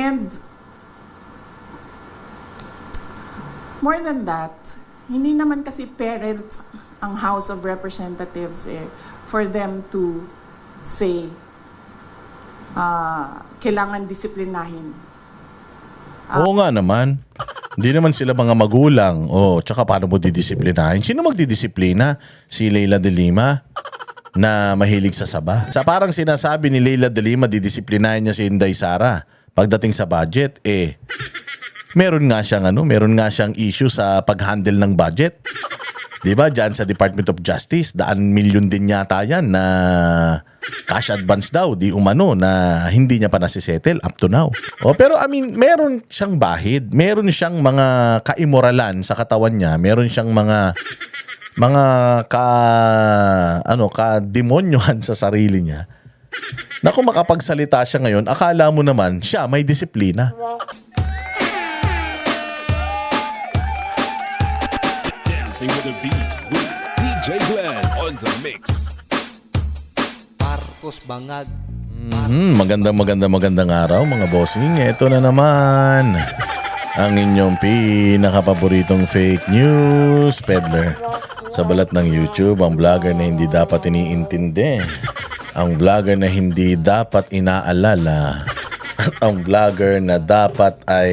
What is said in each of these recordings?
And more than that, hindi naman kasi parent ang House of Representatives for them to say kailangan disiplinahin. Oo nga naman. Hindi naman sila mga magulang. Tsaka paano mo didisiplinahin? Sino magdidisiplina? Si Leila de Lima na mahilig sa saba. Sa parang sinasabi ni Leila de Lima, didisiplinahin niya si Inday Sara. Pagdating sa budget, meron nga siyang issue sa pag-handle ng budget. 'Di ba? Diyan sa Department of Justice, daan milyon din yata yan na cash advance daw, di umano, na hindi niya pa nasisettle up to now. Pero I mean, meron siyang bahid, meron siyang mga kaimoralan sa katawan niya, meron siyang mga kademonyohan sa sarili niya. Na kung makapagsalita siya ngayon, akala mo naman siya may disiplina. Dancing with the beat with DJ Glenn on the mix. Marcos Bangag. Magandang araw mga bossing. Ito na naman ang inyong pinakapaboritong fake news peddler sa balat ng YouTube. Ang vlogger na hindi dapat iniintindi, ang vlogger na hindi dapat inaalala, at ang vlogger na dapat ay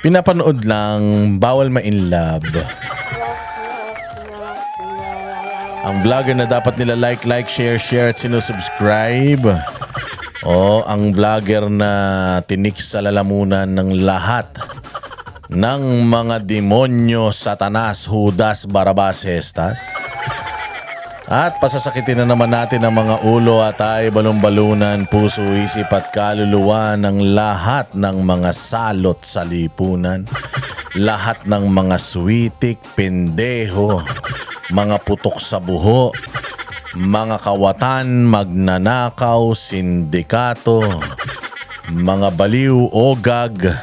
pinapanood lang, bawal ma-inlove. Ang vlogger na dapat nila like, share at sinusubscribe. Ang vlogger na tinik sa lalamunan ng lahat ng mga demonyo, Satanas, Judas, Barabas, Hestas. At pasasakitin na naman natin ang mga ulo at ay balon-balunan, puso, isip at kaluluwa ng lahat ng mga salot sa lipunan. Lahat ng mga switik, pendeho, mga putok sa buho, mga kawatan, magnanakaw, sindikato, mga baliw, ogag,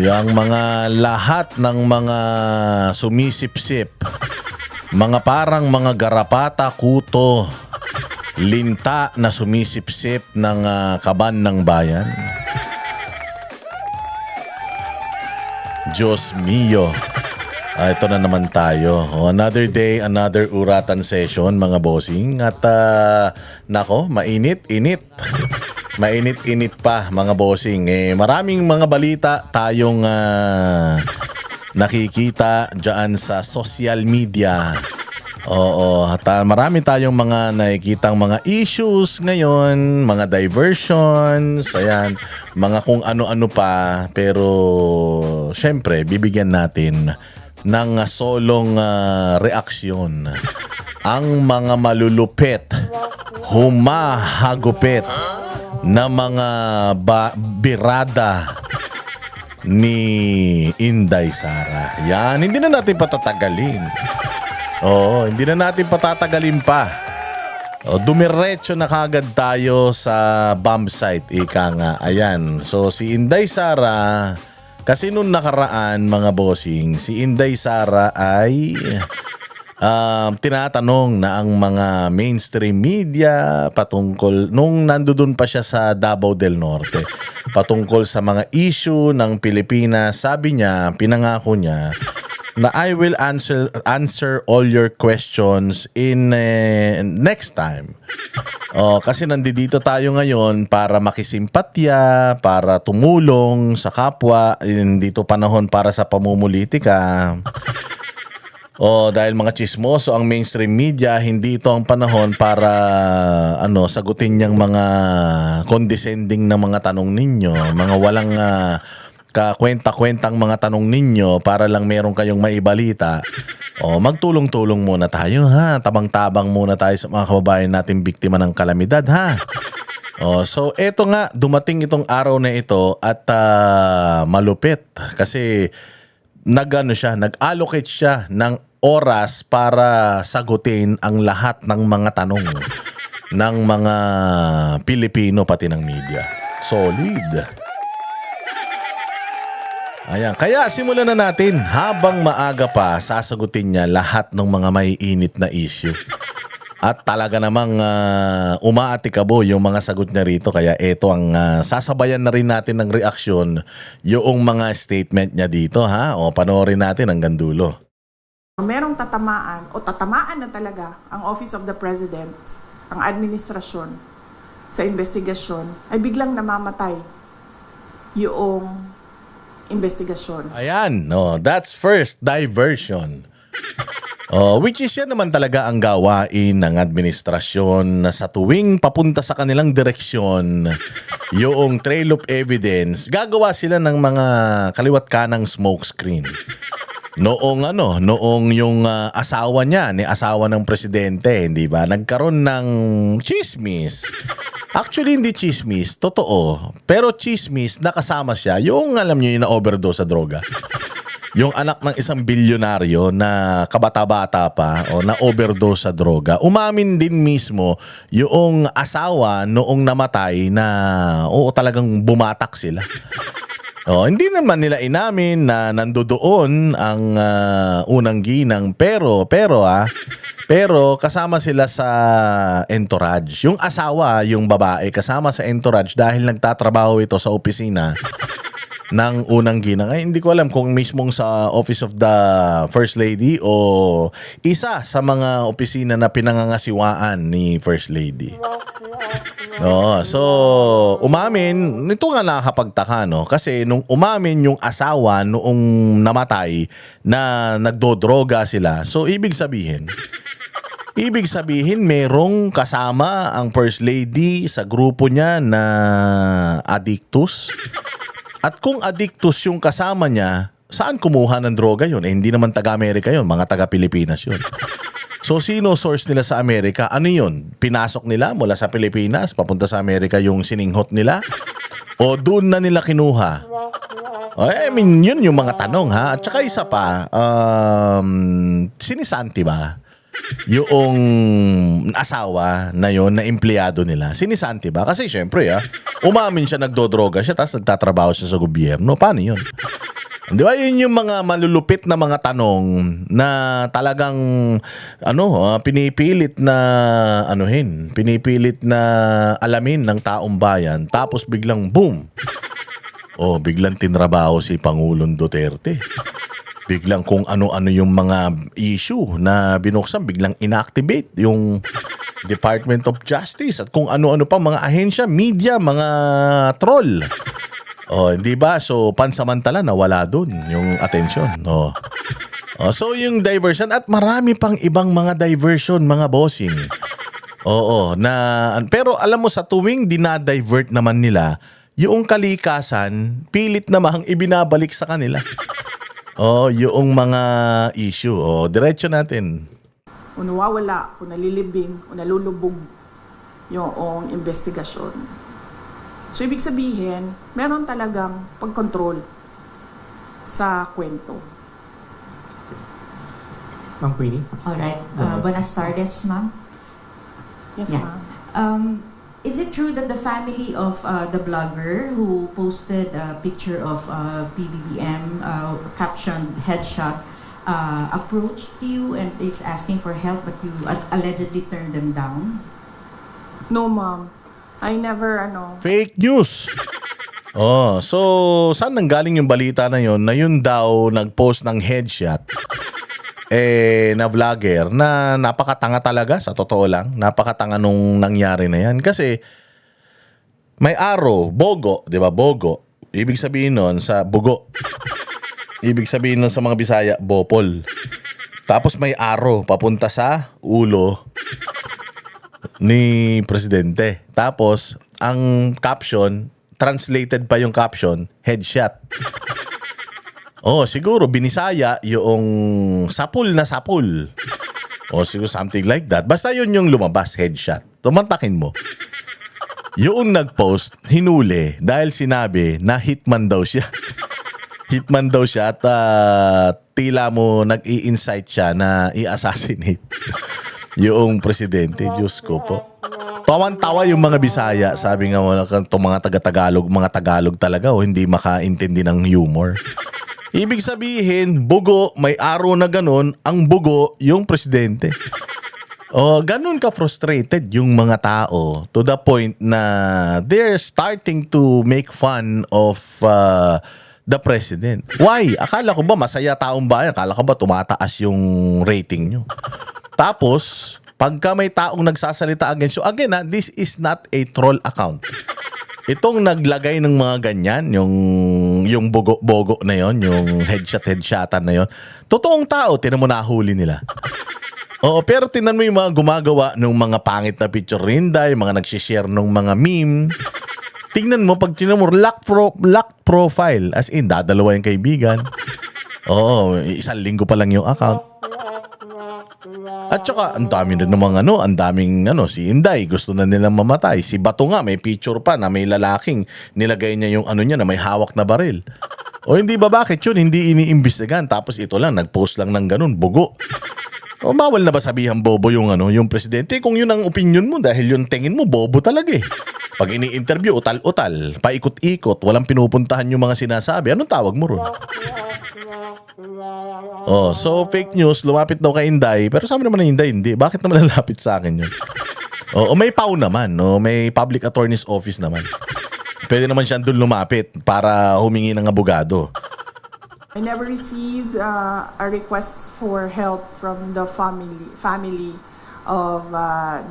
yung mga lahat ng mga sumisipsip, mga parang mga garapata, kuto, linta na sumisipsip ng kaban ng bayan. Diyos mio. Ito na naman tayo. Another day, another uratan session mga bossing. At nako, mainit-init. Mainit-init pa mga bossing. Maraming mga balita tayong nakikita dyan sa social media. At marami tayong mga nakikitang mga issues ngayon, mga diversions, ayan, mga kung ano-ano pa. Pero syempre, bibigyan natin ng solong reaksyon ang mga malulupit, humahagupit na mga birada ni Inday Sara. Yan, hindi na natin patatagalin. Hindi na natin patatagalin pa. Dumiretso na kagad tayo sa bomb site, ika nga. Ayan. So si Inday Sara, kasi nung nakaraan mga bossing, si Inday Sara ay tinatanong na ang mga mainstream media patungkol, nung nandoon pa siya sa Davao del Norte, patungkol sa mga issue ng Pilipinas. Sabi niya, pinangako niya, na I will answer all your questions in next time. Kasi nandito tayo ngayon para makisimpatya, para tumulong sa kapwa. Dito panahon para sa pamumulitika. Dahil mga chismoso ang mainstream media, hindi ito ang panahon para sagutin niyang mga condescending na mga tanong ninyo, mga walang kakwenta-kwentang mga tanong ninyo para lang meron kayong maibalita. Magtulong-tulong muna tayo, ha. Tabang-tabang muna tayo sa mga kababayan natin biktima ng kalamidad, ha. So eto nga, dumating itong araw na ito at malupit kasi nag-allocate siya ng oras para sagutin ang lahat ng mga tanong ng mga Pilipino pati ng media. Solid. Ayan, kaya simulan na natin. Habang maaga pa, sasagutin niya lahat ng mga may init na issue. At talaga namang umaatikabo yung mga sagot niya rito. Kaya ito ang sasabayan na rin natin ng reaksyon yung mga statement niya dito. Ha? O panoorin natin hanggang dulo. Merong tatamaan o tatamaan na talaga ang Office of the President, ang administrasyon sa investigasyon, ay biglang namamatay yung investigasyon. Ayan, no, that's first diversion. Which is yan naman talaga ang gawain ng administrasyon na sa tuwing papunta sa kanilang direksyon, yung trail of evidence, gagawa sila ng mga kaliwat kanang smoke screen. Noong yung asawa niya, ni asawa ng presidente, hindi ba? Nagkaroon ng chismis. Actually, hindi chismis, totoo. Pero chismis, nakasama siya, yung alam niyo yung na-overdose sa droga. Yung anak ng isang bilyonaryo na kabata-bata pa o na-overdose sa droga. Umamin din mismo yung asawa noong namatay na talagang bumatak sila. Hindi naman nila inamin na nandoon ang unang ginang pero kasama sila sa entourage. Yung asawa, yung babae, kasama sa entourage dahil nagtatrabaho ito sa opisina ng unang ginang. Ay, hindi ko alam kung mismong sa Office of the First Lady o isa sa mga opisina na pinangangasiwaan ni First Lady. So umamin, ito nga nakakapagtaka, no? Kasi nung umamin yung asawa noong namatay na nagdodroga sila, so ibig sabihin merong kasama ang First Lady sa grupo niya na addictus. At kung addictus yung kasama niya, saan kumuha ng droga yun? Hindi naman taga-Amerika yun, mga taga-Pilipinas yun. So, sino source nila sa Amerika? Ano yun? Pinasok nila mula sa Pilipinas, papunta sa Amerika yung sininghot nila? O doon na nila kinuha? I mean, yun yung mga tanong, ha? At saka isa pa, sinisanti ba? Yung asawa na yon na empleyado nila, sinisanti ba? Kasi syempre, umamin siya, nagdodroga siya, tapos nagtatrabaho siya sa gobyerno. Paano yun? Di ba yun yung mga malulupit na mga tanong na talagang pinipilit na alamin ng taong bayan, tapos biglang boom. Biglang tinrabaho si Pangulong Duterte. Biglang kung ano-ano yung mga issue na binuksan, biglang inactivate yung Department of Justice at kung ano-ano pa mga ahensya, media, mga troll. Hindi ba? So, pansamantala nawala dun yung atensyon. So, yung diversion at marami pang ibang mga diversion, mga bossing. Pero alam mo, sa tuwing dinadivert naman nila, yung kalikasan, pilit namang ibinabalik sa kanila. Yung mga issue. Diretso natin. Kung nawawala, kung nalilibing, kung nalulubog yung investigasyon. So, ibig sabihin, meron talagang pagkontrol sa kwento. Ma'am Queenie? Alright. Buenas tardes, ma'am. Yes, Yeah. ma'am. Is it true that the family of the blogger who posted a picture of PBBM captioned headshot approached you and is asking for help but you allegedly turned them down? No, ma'am. I never, Fake news. So saan nanggaling yung balita na yun daw nagpost ng headshot na vlogger na napakatanga talaga, sa totoo lang. Napakatanga nung nangyari na yan. Kasi may arrow, bogo, di ba? Bogo. Ibig sabihin nun sa bugo. Ibig sabihin nun sa mga Bisaya, bopol. Tapos may arrow papunta sa ulo ni presidente. Tapos, ang caption, translated pa yung caption, headshot. Siguro binisaya yung sapul na sapul. Siguro something like that. Basta yun yung lumabas, headshot. Tumantakin mo. Yung nag-post, hinuli dahil sinabi na hitman daw siya. Hitman daw siya at tila mo nag-i-incite siya na i-assassinate yung presidente. Diyos ko po. Tawan-tawa yung mga Bisaya. Sabi nga itong mga taga-Tagalog, mga Tagalog talaga hindi makaintindi ng humor. Ibig sabihin, bugo, may araw na ganun, ang bugo, yung presidente. O, ganun ka-frustrated yung mga tao to the point na they're starting to make fun of the president. Why? Akala ko ba masaya taong bayan? Akala ko ba tumataas yung rating nyo? Tapos, pagka may taong nagsasalita against you, again this is not a troll account. Itong naglagay ng mga ganyan, yung bogo-bogo na yon, yung headshot-headshotan na yon, totoong tao, tinan mo nahuli nila. Oo, pero tinan mo yung mga gumagawa ng mga pangit na picture rinda, yung mga nagsishare ng mga meme. Tingnan mo, pag tinan mo, lock profile. As in, dadalawa yung kaibigan. Oo, 1 linggo pa lang yung account. At saka, ang dami na namang ang daming si Inday, gusto na nilang mamatay. Si Bato nga, may picture pa na may lalaking nilagay niya yung niya na may hawak na baril. O hindi ba bakit yun? Hindi iniimbestigan. Tapos ito lang, nag-post lang ng ganun, bugo. O bawal na ba sabihan bobo yung yung presidente? Kung yun ang opinion mo dahil yung tingin mo, bobo talaga eh. Pag ini-interview, utal-utal, paikot-ikot, walang pinupuntahan yung mga sinasabi. Anong tawag mo ron? Oh, so fake news, lumapit daw kay Inday. Pero sabi naman na Inday, hindi. Bakit naman lalapit sa akin yun? O may PAW naman, may Public Attorney's Office naman. Pwede naman siya doon lumapit para humingi ng abogado. I never received a request for help from the family of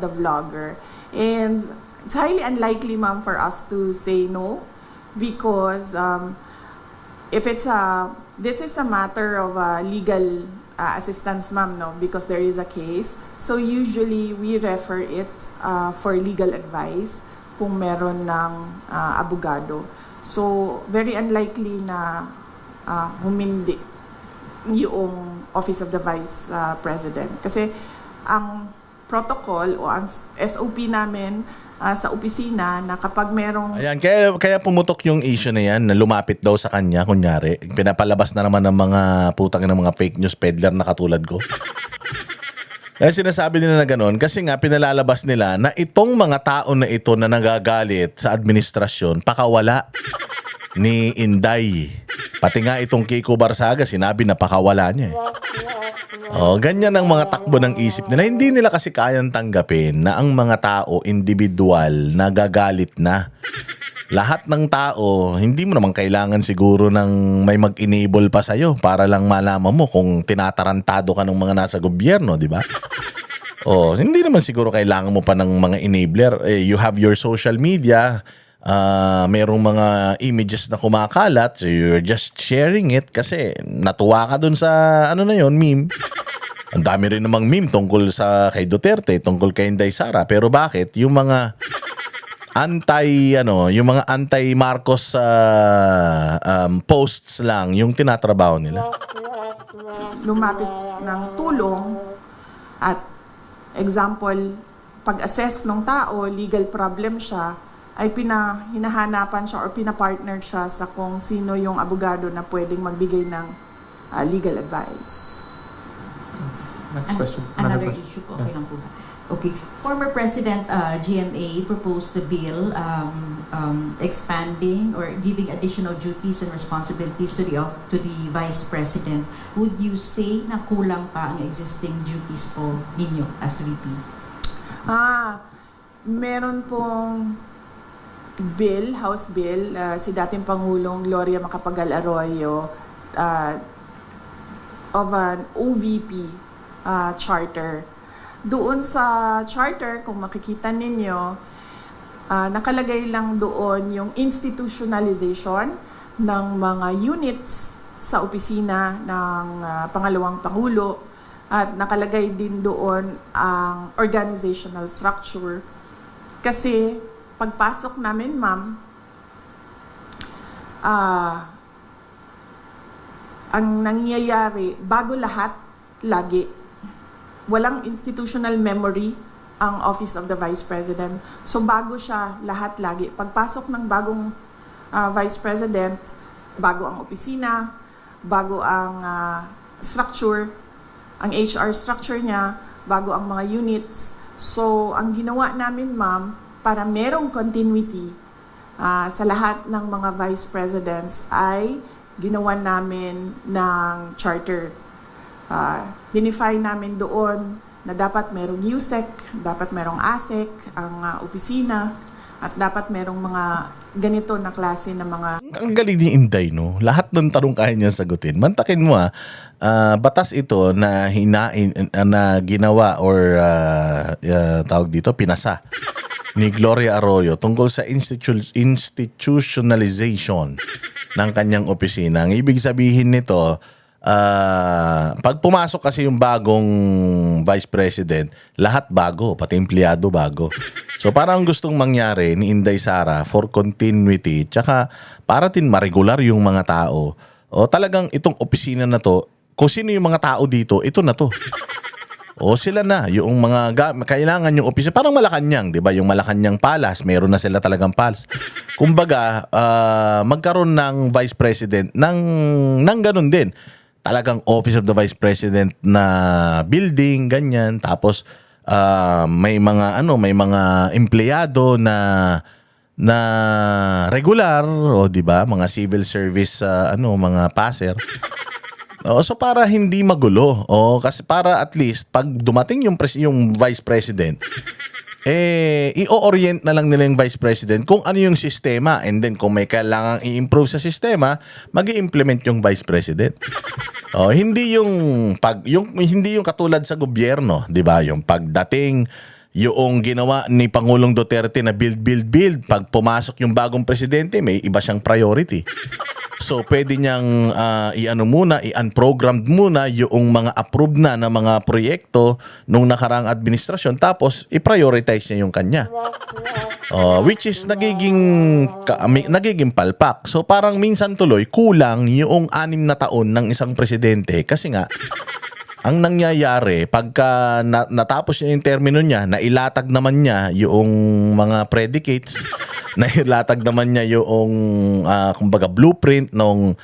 the vlogger. And it's highly unlikely, ma'am, for us to say no because if this is a matter of legal assistance, ma'am, no, because there is a case. So usually we refer it for legal advice kung meron ng abogado. So very unlikely na humindi yung Office of the Vice President. Kasi ang protocol o ang SOP namin sa opisina na kapag merong... Ayan, kaya pumutok yung issue na yan na lumapit daw sa kanya, kunyari. Pinapalabas na naman ng mga putang ng mga fake news peddler na katulad ko. Kaya sinasabi nila na gano'n kasi nga pinalalabas nila na itong mga tao na ito na nagagalit sa administrasyon, pakawala ni Inday. Pati nga itong Kiko Barsaga, sinabi na pakawala niya. Ganyan ang mga takbo ng isip nila. Hindi nila kasi kayang tanggapin na ang mga tao, individual, nagagalit na. Lahat ng tao, hindi mo naman kailangan siguro ng may mag-enable pa sa'yo para lang malaman mo kung tinatarantado ka ng mga nasa gobyerno, di ba? Hindi naman siguro kailangan mo pa ng mga enabler. You have your social media, merong mga images na kumakalat, so you're just sharing it kasi natuwa ka dun sa meme. Ang dami rin namang meme tungkol sa kay Duterte, tungkol kay Inday Sara. Pero bakit yung mga anti-Marcos posts lang yung tinatrabaho nila? Lumapit ng tulong at example, pag-assess ng tao, legal problem siya, ay hinahanapan siya or pinapartner siya sa kung sino yung abogado na pwedeng magbigay ng legal advice. Next question. Another issue po, okay lang po ba? Okay. Former President GMA proposed a bill expanding or giving additional duties and responsibilities to the Vice President. Would you say na kulang pa ang existing duties po ninyo as VP? Meron pong bill, House Bill, si dating Pangulong Gloria Macapagal Arroyo of an OVP charter. Doon sa charter, kung makikita ninyo, nakalagay lang doon yung institutionalization ng mga units sa opisina ng Pangalawang Pangulo at nakalagay din doon ang organizational structure. Kasi pagpasok namin, ma'am, ang nangyayari, bago lahat, lagi, walang institutional memory ang Office of the Vice President. So bago siya lahat lagi. Pagpasok ng bagong Vice President, bago ang opisina, bago ang structure, ang HR structure niya, bago ang mga units. So ang ginawa namin, ma'am, para merong continuity sa lahat ng mga Vice Presidents ay ginawan namin ng charter. Dinefine namin doon na dapat merong USEC, dapat merong ASEC, ang opisina, at dapat merong mga ganito na klase na mga... Ang galing ni Inday, no? Lahat ng tanong kaya niya sagutin. Mantakin mo, batas ito na na ginawa or tawag dito, pinasa ni Gloria Arroyo tungkol sa institutionalization ng kanyang opisina. Ang ibig sabihin nito, pag pumasok kasi yung bagong vice president, lahat bago, pati empleyado bago. So parang gustong mangyari ni Inday Sara for continuity, tsaka para din ma-regular yung mga tao. O talagang itong opisina na to, kung sino yung mga tao dito, ito na to. O sila na, yung mga kailangan yung opisina, parang Malacanang, 'di ba? Yung Malacanang Palace, meron na sila talagang palace. Kumbaga, magkaroon ng vice president ng ganun din. Talagang Office of the Vice President na building, ganyan. Tapos may mga empleyado na regular, o 'di ba? Mga civil service mga passer. So para hindi magulo. Kasi para at least pag dumating yung vice president, i-orient na lang nila yung vice president kung ano yung sistema, and then kung may kailangang i-improve sa sistema, magi-implement yung vice president. Hindi yung katulad sa gobyerno, 'di ba? Yung pagdating yung ginawa ni Pangulong Duterte na build, pag pumasok yung bagong presidente, may iba siyang priority. So pwede niyang i-unprogrammed muna yung mga approved na mga proyekto nung nakaraang administrasyon, tapos i-prioritize niya yung kanya. Which is nagiging palpak. So parang minsan tuloy kulang yung 6 na taon ng isang presidente, kasi nga ang nangyayari pagka natapos niya yung termino niya, nailatag naman niya yung mga predicates, nailatag naman niya yung kumbaga blueprint ng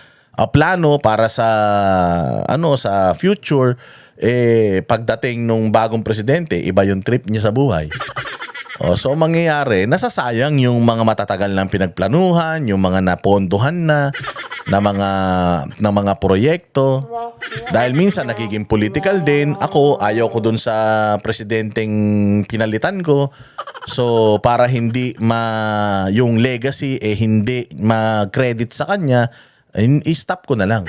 plano para sa sa future, pagdating nung bagong presidente, iba yung trip niya sa buhay. So mangyayari, nasasayang yung mga matatagal ng pinagplanuhan, yung mga napondohan na mga proyekto. Dahil minsan nagiging political din. Ako, ayaw ko dun sa presidenteng pinalitan ko. So para hindi yung legacy hindi ma-credit sa kanya, i-stop ko na lang.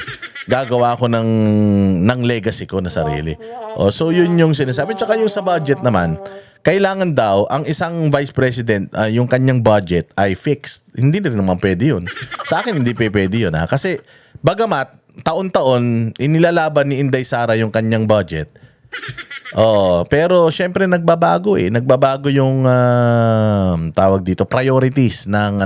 Gagawa ko ng legacy ko na sarili. So yun yung sinasabi. Tsaka yung sa budget naman, kailangan daw ang isang vice president, yung kanyang budget ay fixed. Hindi rin naman pwede yun. Sa akin hindi pwede yun. Kasi bagamat taon-taon inilalaban ni Inday Sara yung kanyang budget, pero syempre nagbabago Nagbabago yung tawag dito, priorities ng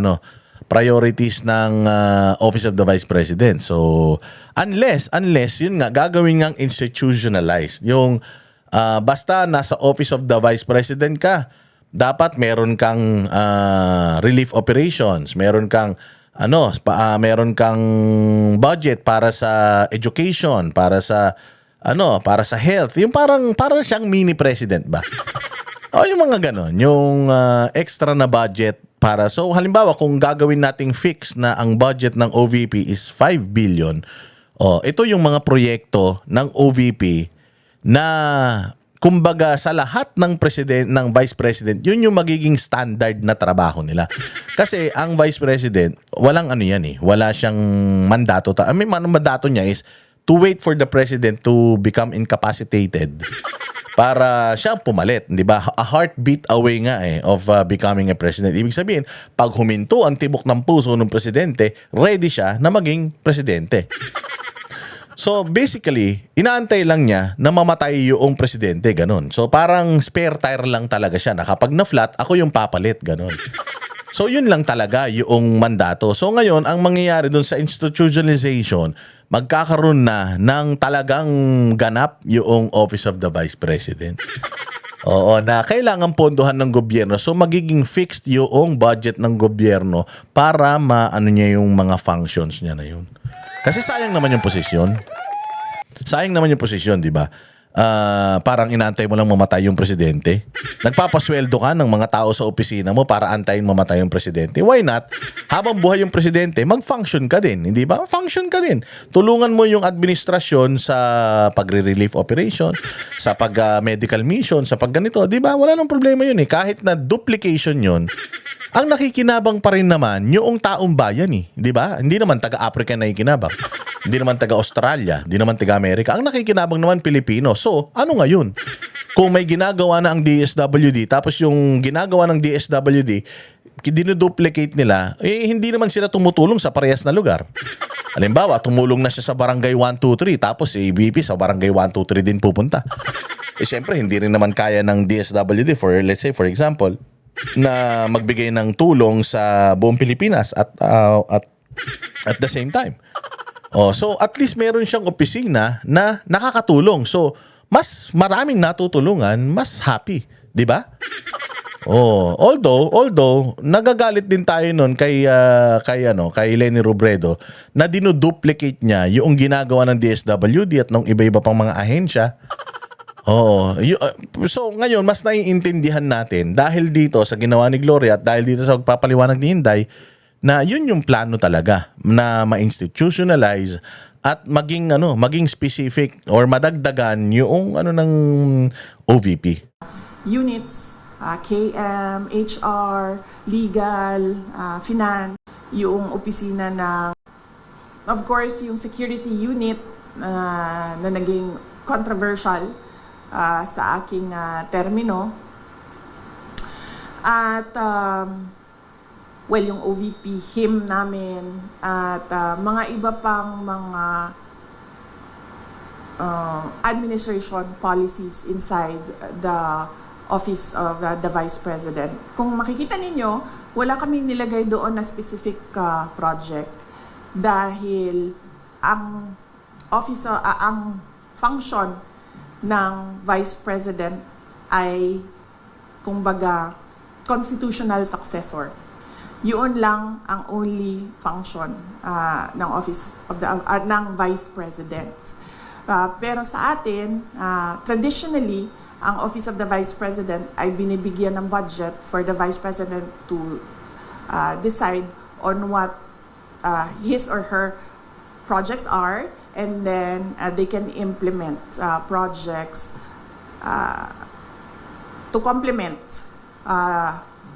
Office of the Vice President. So unless yun nga gagawin ngang institutionalized, yung basta nasa Office of the Vice President ka, dapat meron kang relief operations, meron kang budget para sa education, para sa health. Yung para siyang mini president ba? Yung mga ganon, yung extra na budget para, so halimbawa kung gagawin nating fix na ang budget ng OVP is 5 billion. Ito yung mga proyekto ng OVP na kumbaga sa lahat ng vice president, yun yung magiging standard na trabaho nila. Kasi ang vice president, walang wala siyang mandato. Mandato niya is to wait for the president to become incapacitated para siya pumalit, di ba? A heartbeat away nga of becoming a president. Ibig sabihin, pag huminto ang tibok ng puso ng presidente, ready siya na maging presidente. So basically, inaantay lang niya na mamatay yung presidente, ganun. So parang spare tire lang talaga siya, na kapag na-flat, ako yung papalit, ganun. So yun lang talaga yung mandato. So ngayon, ang mangyayari dun sa institutionalization, magkakaroon na ng talagang ganap yung Office of the Vice President. Na kailangan pondohan ng gobyerno. So magiging fixed yung budget ng gobyerno para niya yung mga functions niya na yun. Kasi sayang naman yung posisyon. Sayang naman yung posisyon, di ba? parang inaantay mo lang mamatay yung presidente? Nagpapasweldo ka ng mga tao sa opisina mo para antayin mamatay yung presidente? Why not? Habang buhay yung presidente, mag-function ka din, hindi ba? Function ka din. Tulungan mo yung administrasyon sa pagre-relief operation, sa pag-medical mission, sa pagganito, di ba? Wala nang problema yun eh. Kahit na duplication yun, ang nakikinabang pa rin naman yung taong bayan eh, di ba? Hindi naman taga-Africa na ikinabang. Hindi naman taga-Australia, hindi naman taga-Amerika. Ang nakikinabang naman Pilipino. So, ano ngayon? Kung may ginagawa na ang DSWD, tapos yung ginagawa ng DSWD, dinuduplicate nila, eh hindi naman sila tumutulong sa parehas na lugar. Halimbawa, tumulong na siya sa barangay 123, tapos si VP sa barangay 123 din pupunta. Eh siyempre, hindi rin naman kaya ng DSWD let's say, for example, na magbigay ng tulong sa buong Pilipinas at the same time. So at least meron siyang opisina na nakakatulong. So mas maraming natutulungan, mas happy, 'di ba? Although nagagalit din tayo noon kay Leni Robredo na dinuduplicate niya yung ginagawa ng DSWD at ng iba-iba pang mga ahensya. So ngayon mas naiintindihan natin dahil dito sa ginawa ni Gloria at dahil dito sa pagpapaliwanag ni Inday na yun yung plano talaga na ma-institutionalize at maging specific or madagdagan yung ng OVP. Units, KM, HR, legal, finance, yung opisina ng, of course, yung security unit na naging controversial sa aking termino. At, yung OVP, him namin, at mga iba pang mga administration policies inside the Office of the Vice President. Kung makikita ninyo, wala kaming nilagay doon na specific project dahil ang ang function ng Vice President ay kumbaga constitutional successor. Yun lang ang only function ng Office of ng Vice President. Pero sa atin, traditionally, ang Office of the Vice President ay binibigyan ng budget for the Vice President to decide on what his or her projects are, and then they can implement projects to complement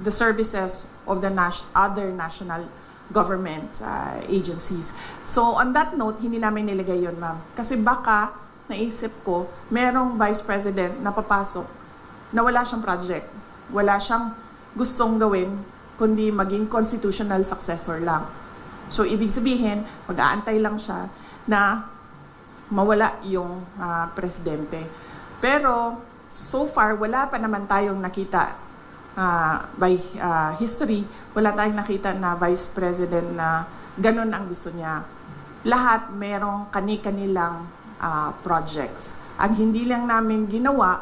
the services of the other national government agencies. So on that note, hindi namin nilagay yun, ma'am. Kasi baka, naisip ko, merong Vice President na papasok na wala siyang project. Wala siyang gustong gawin, kundi maging constitutional successor lang. So ibig sabihin, mag-aantay lang siya na mawala yung presidente. Pero so far, wala pa naman tayong nakita by history, wala tayong nakita na Vice President na ganun ang gusto niya. Lahat merong kani-kanilang projects. Ang hindi lang namin ginawa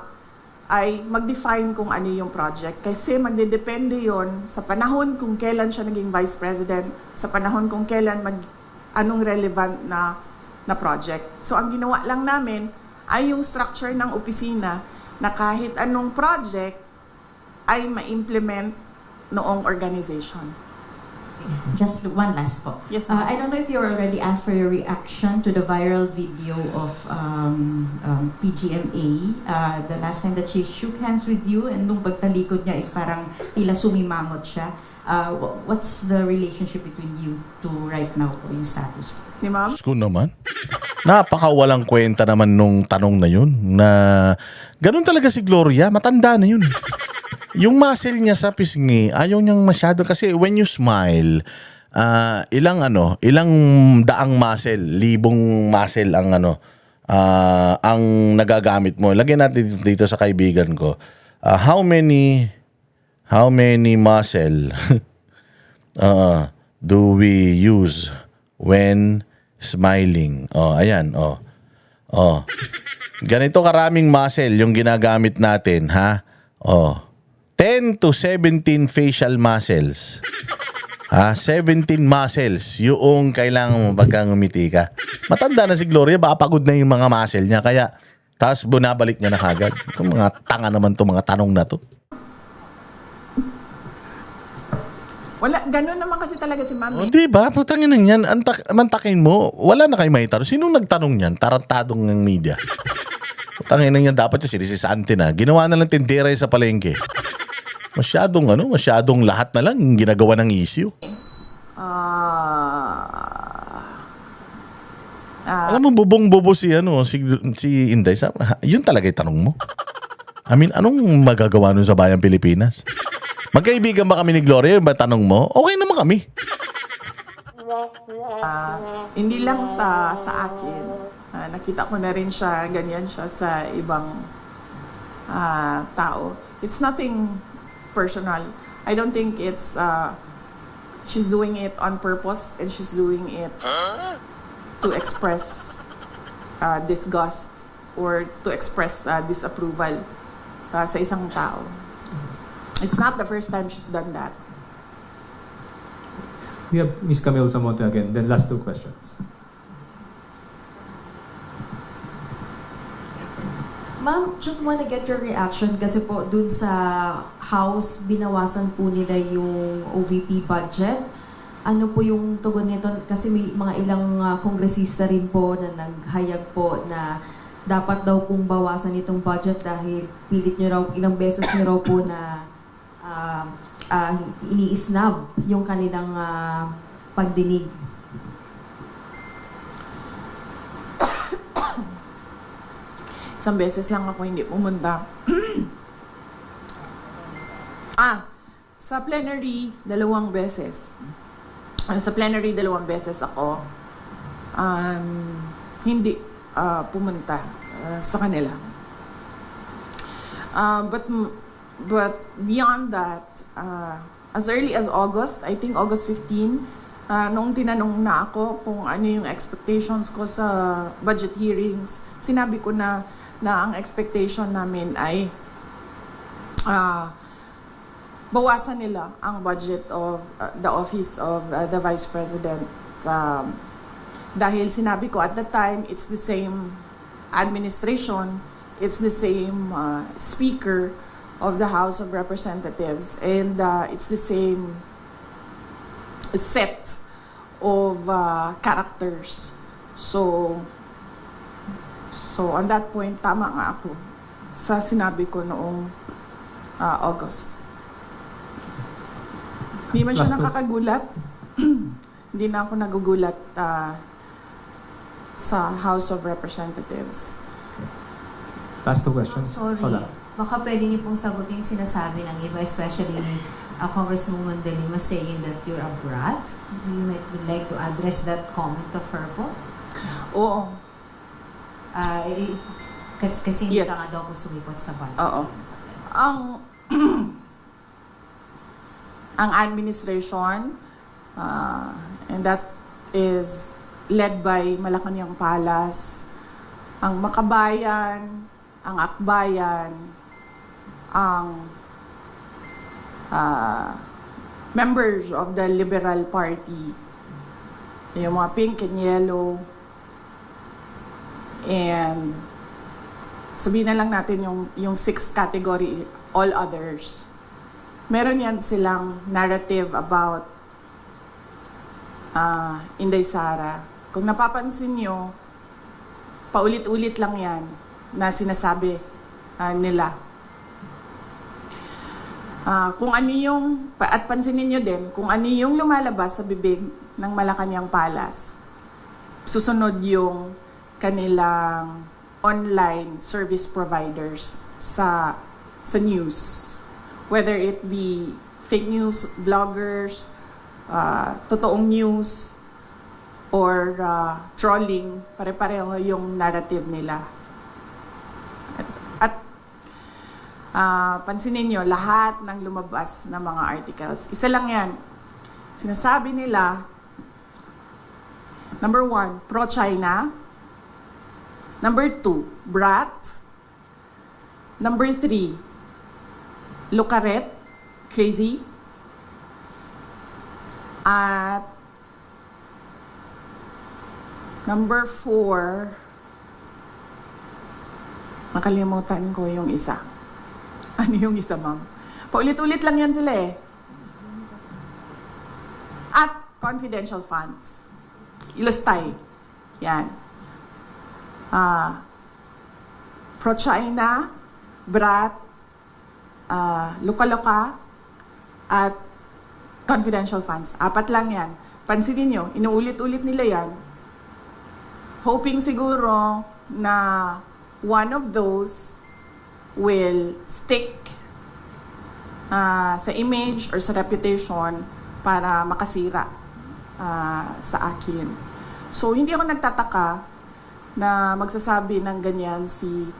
ay mag-define kung ano yung project. Kasi magdedepende yon sa panahon kung kailan siya naging Vice President, sa panahon kung kailan anong relevant na project. So ang ginawa lang namin ay yung structure ng opisina na kahit anong project ay ma-implement noong organization. Just one last po. Yes, ma'am. I don't know if you already asked for your reaction to the viral video of PGMA. The last time that she shook hands with you and nung pagtalikod niya is parang tila sumimangot siya. What's the relationship between you two right now po, yung status? Ni ma'am? Diyos ko naman. Napakawalang kwenta naman nung tanong na yun. Na ganun talaga si Gloria, matanda na yun. Yung muscle niya sa pisngi, ayaw niyang masyado kasi when you smile, ilang daang muscle, libong muscle ang ang nagagamit mo. Lagyan natin dito sa kaibigan ko. How many muscle do we use when smiling? Ayan, ganito karaming muscle yung ginagamit natin, ha? 10 to 17 facial muscles. 17 muscles yung kailangan mo pagka ngumiti ka. Matanda na si Gloria, baka pagod na yung mga muscle niya. Kaya Tapos bunabalik niya na kagad. Itong mga tanga naman itong mga tanong na to. Wala, ganun naman kasi talaga si O, Mami. di ba? Putangin na yan. Mantakin mo. Wala na kayo maitanong. Sinong nagtanong niyan? Tarantadong ng media. Putangin na yan. Dapat siya sinisisante na. Ginawa na lang tindera sa palengke. Masyadong lahat na lang ginagawa ng issue. Alam mo, bubong-bobo si Inday. Yun talaga yung tanong mo. I mean, anong magagawa nun sa bayang Pilipinas? Magkaibigan ba kami ni Gloria? Ba tanong mo? Okay naman kami. Hindi lang sa akin. Nakita ko na rin siya, ganyan siya sa ibang tao. It's nothing personal. I don't think it's she's doing it on purpose and she's doing it to express disgust or to express disapproval sa isang tao. It's not the first time she's done that. We have Ms. Camille Zamonte again. Then last two questions. Ma'am, just wanna get your reaction kasi po dun sa House, binawasan po nila yung OVP budget. Ano po yung tugon nito? Kasi may mga ilang kongresista rin po na naghayag po na dapat daw pong bawasan itong budget dahil pilit nyo raw, ilang beses nyo raw po na iniisnab yung kanilang pagdinig. Isang beses lang ako hindi pumunta. Sa plenary, 2 beses. Sa plenary, 2 beses ako hindi pumunta sa kanila. But beyond that, as early as August, I think August 15, noong tinanong na ako kung ano yung expectations ko sa budget hearings, sinabi ko na ang expectation namin ay bawasan nila ang budget of the office of the Vice President. Dahil sinabi ko at that time, it's the same administration, it's the same speaker of the House of Representatives, and it's the same set of characters. So on that point, tama nga ako sa sinabi ko noong August. Hindi man siya Last one. nakakagulat. Hindi na ako nagugulat sa House of Representatives. Last two questions. Sorry. Sola. Baka pwede niyo pong sagutin yung sinasabi ng iba, especially Congresswoman De Lima saying that you're a brat. You would like to address that comment of her po? Oo. Kasi hindi Yes. ka nga daw po sumipot sa budget. Oo. Ang administration, and that is led by Malacanang Palas, ang Makabayan, ang Akbayan, ang members of the Liberal Party, yung mga pink and yellow, and sabihin na lang natin yung sixth category, all others. Meron yan silang narrative about Inday Sara. Kung napapansin nyo, paulit-ulit lang yan na sinasabi nila. Kung ano yung, at pansinin nyo din, kung ano yung lumalabas sa bibig ng Malacanang Palas, susunod yung kanilang online service providers sa news. Whether it be fake news, bloggers, totoong news, or trolling, pare-pareho yung narrative nila. At pansinin nyo, lahat ng lumabas na mga articles, isa lang yan. Sinasabi nila, number 1, pro-China. Number 2, brat. Number 3, lukaret, crazy. At number 4, Nakalimutan ko yung isa. Ano yung isa, ma'am? Paulit-ulit lang yan sila eh. At confidential funds. Ilustay. Yan. Pro-China, BRAT, Luka-Luka, at confidential funds. 4 lang yan. Pansinin nyo, inuulit-ulit nila yan. Hoping siguro na one of those will stick sa image or sa reputation para makasira sa akin. So, hindi ako nagtataka na magsasabi ng ganyan si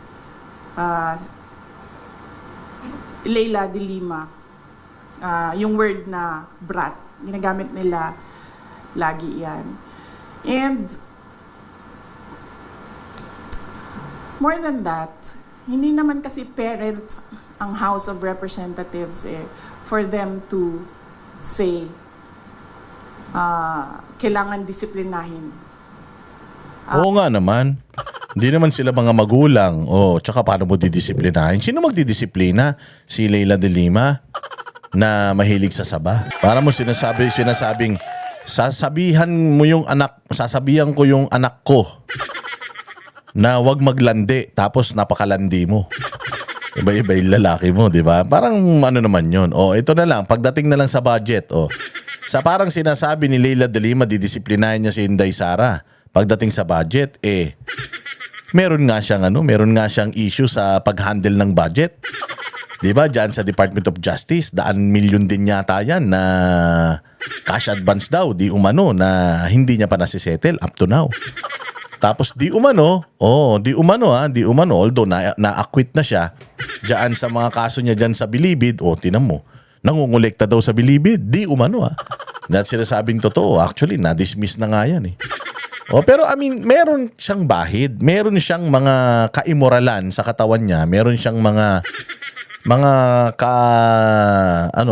Leila de Lima. Yung word na brat. Ginagamit nila lagi yan. And more than that, hindi naman kasi parent ang House of Representatives for them to say kailangan disiplinahin. Oo nga naman. Hindi naman sila mga magulang. Tsaka paano mo didisiplinahin? Sino magdidisiplina? Si Leila de Lima na mahilig sa saba. Para mo sinasabing sasabihan ko yung anak ko na wag maglandi tapos napakalandi mo. Iba-iba yung lalaki mo, di ba? Parang ano naman yun. Ito na lang, pagdating na lang sa budget. Sa parang sinasabi ni Leila de Lima, didisiplinahin niya si Inday Sara. Pagdating sa budget, meron nga siyang issue sa pag-handle ng budget. Di ba? Diyan sa Department of Justice, 100 million din yata yan na cash advance daw, di umano, na hindi niya pa nasisettle up to now. Tapos di umano, although na-acquit na siya diyan sa mga kaso niya diyan sa Bilibid, tinan mo, nangungulekta daw sa Bilibid, di umano That's sinasabing totoo. Actually, na-dismiss na nga yan pero I mean, meron siyang bahid, meron siyang mga kaimoralan sa katawan niya, meron siyang mga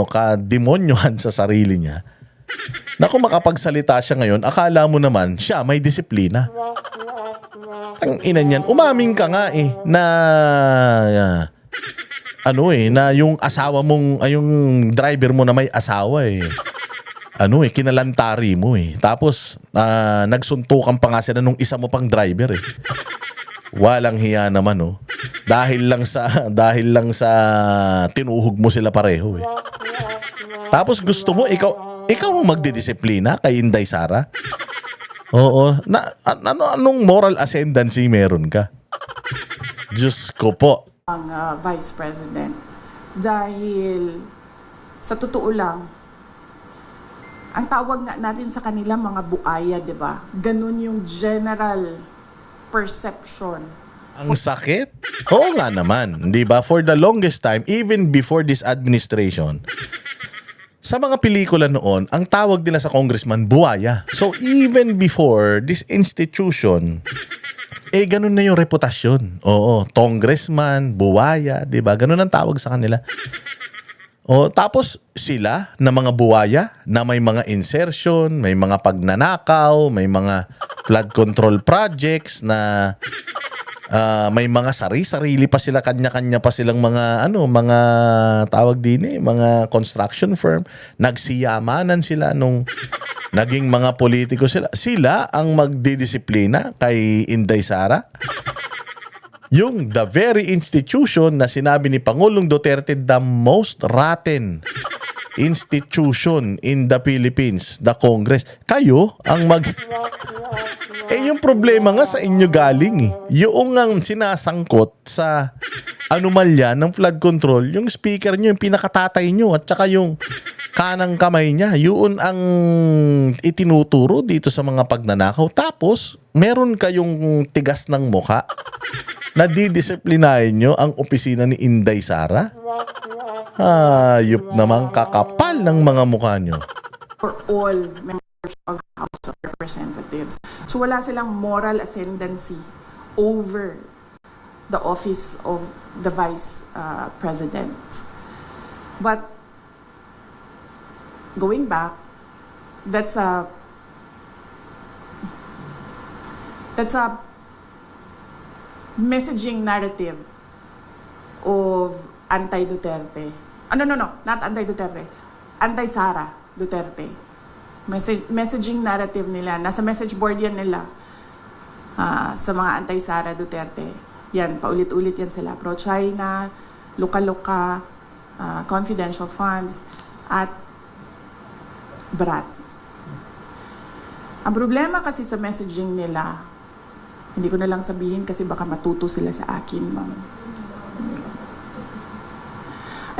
ka-demonyohan sa sarili niya. Na kung makapagsalita siya ngayon, akala mo naman siya may disiplina. Ang ina niyan, umaming ka nga na na yung asawa mong, yung driver mo na may asawa kinalantari mo Tapos nagsuntukan pa nga sila nung isa mo pang driver Walang hiya naman Dahil lang sa tinuhog mo sila pareho Tapos gusto mo ikaw ang magdidisiplina kay Inday Sara? Oo. Anong moral ascendancy meron ka? Diyos ko po. Ang Vice President. Dahil sa totoo lang, ang tawag nga natin sa kanila mga buaya, di ba? Ganun yung general perception. Ang sakit? Oo nga naman. Di ba? For the longest time, even before this administration, sa mga pelikula noon, ang tawag nila sa congressman, buaya. So even before this institution, ganun na yung reputasyon. Oo, congressman, buaya, di ba? Ganun ang tawag sa kanila. Tapos sila na mga buwaya na may mga insertion, may mga pagnanakaw, may mga flood control projects na may mga sarili pa sila, kanya-kanya pa silang mga mga tawag din mga construction firm. Nagsiyamanan sila nung naging mga politiko sila. Sila ang magdidisiplina kay Inday Sara. Yung the very institution na sinabi ni Pangulong Duterte, the most rotten institution in the Philippines, the Congress. Kayo ang yung problema nga sa inyo galing Yung ang sinasangkot sa anomalya ng flood control, yung speaker nyo, yung pinakatatay nyo, at saka yung kanang kamay niya, yun ang itinuturo dito sa mga pagnanakaw. Tapos, meron kayong tigas ng mukha na didisiplinahin nyo ang opisina ni Inday Sara? Hayop namang kakapal ng mga mukha nyo. For all members of the House of Representatives. So wala silang moral ascendancy over the office of the Vice President. But going back, that's a messaging narrative of anti-Duterte. No, not anti-Duterte. Anti-Sara Duterte. Messaging narrative nila. Nasa message board yan nila sa mga anti-Sara Duterte. Yan, paulit-ulit yan sila. Pro-China, Luka-Luka, confidential funds, at Brat. Ang problema kasi sa messaging nila, hindi ko na lang sabihin kasi baka matuto sila sa akin, ma'am.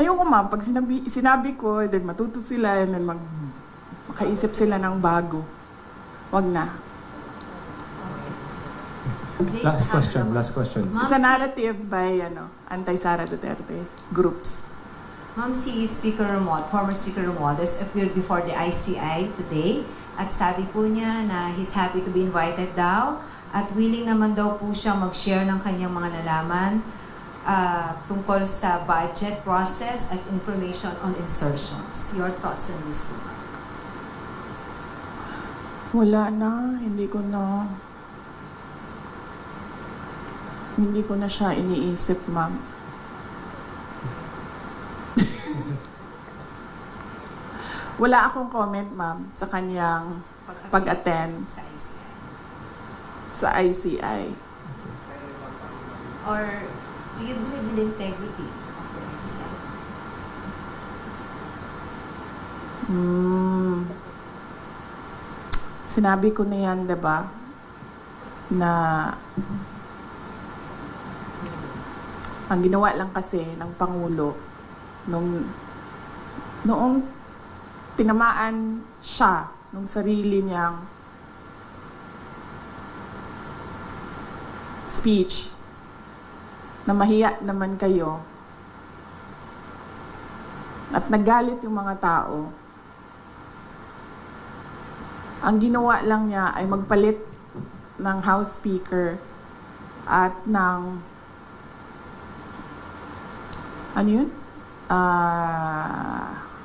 Ayoko, ma'am, pag sinabi ko, then matuto sila, and then makaisip sila ng bago. Wag na. Last question. Ma'am, It's a narrative by anti-Sara Duterte groups. Ma'am, si Speaker Ramon, former Speaker Romualdez appeared before the ICI today at sabi po niya na he's happy to be invited daw at willing naman daw po siya mag-share ng kanyang mga nalaman tungkol sa budget process at information on insertions. Your thoughts on this po? Wala na, hindi ko na siya iniisip, ma'am. Wala akong comment, ma'am, sa kanyang pag-attend Sa ICI. sa ICI. Or do you believe in the integrity of the ICI? Sinabi ko na yan, diba? Na ang ginawa lang kasi ng Pangulo noong tinamaan siya nung sarili niyang speech na mahiya naman kayo at nagalit yung mga tao. Ang ginawa lang niya ay magpalit ng House Speaker at ng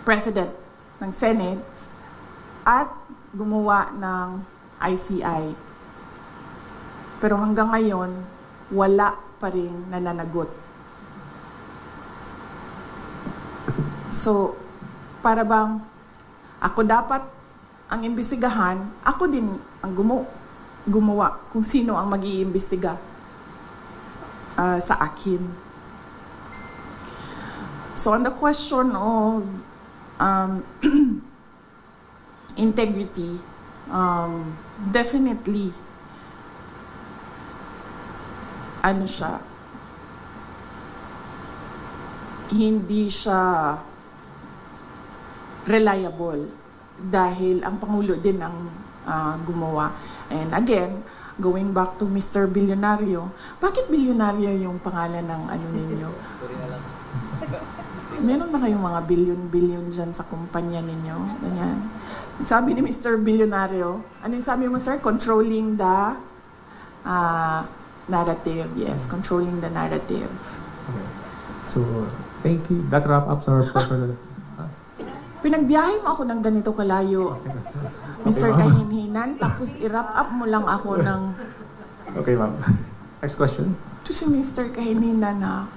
President ng Senate at gumawa ng ICI. Pero hanggang ngayon, wala pa rin nananagot. So, para bang ako dapat ang imbestigahan, ako din ang gumawa kung sino ang mag-iimbestiga sa akin. So, on the question of integrity, definitely, hindi siya reliable dahil ang Pangulo din ang gumawa. And again, going back to Mr. Bilyonaryo, bakit bilyonaryo yung pangalan ng ninyo? Meron na kayong mga billion dyan sa kumpanya ninyo? Ganyan. Sabi ni Mr. Bilyonaryo, ano yung sabi mo, sir? Controlling the narrative. Yes, controlling the narrative. Okay. So, thank you. That wrap up our personal... Pinagbiyahe mo ako ng ganito kalayo, Mr. Kahinhinan, tapos i-wrap up mo lang ako ng... Okay, ma'am. Next question. Ito si Mr. Kahinhinan, ha?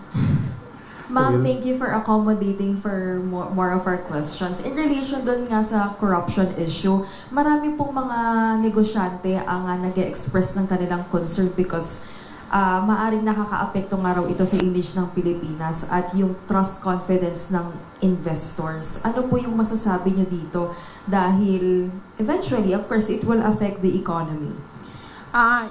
Ma'am, thank you for accommodating for more of our questions. In relation doon nga sa corruption issue, marami pong mga negosyante ang nag-express ng kanilang concern because maaring nakakaapekto nga raw ito sa image ng Pilipinas at yung trust confidence ng investors. Ano po yung masasabi nyo dito? Dahil eventually, of course, it will affect the economy.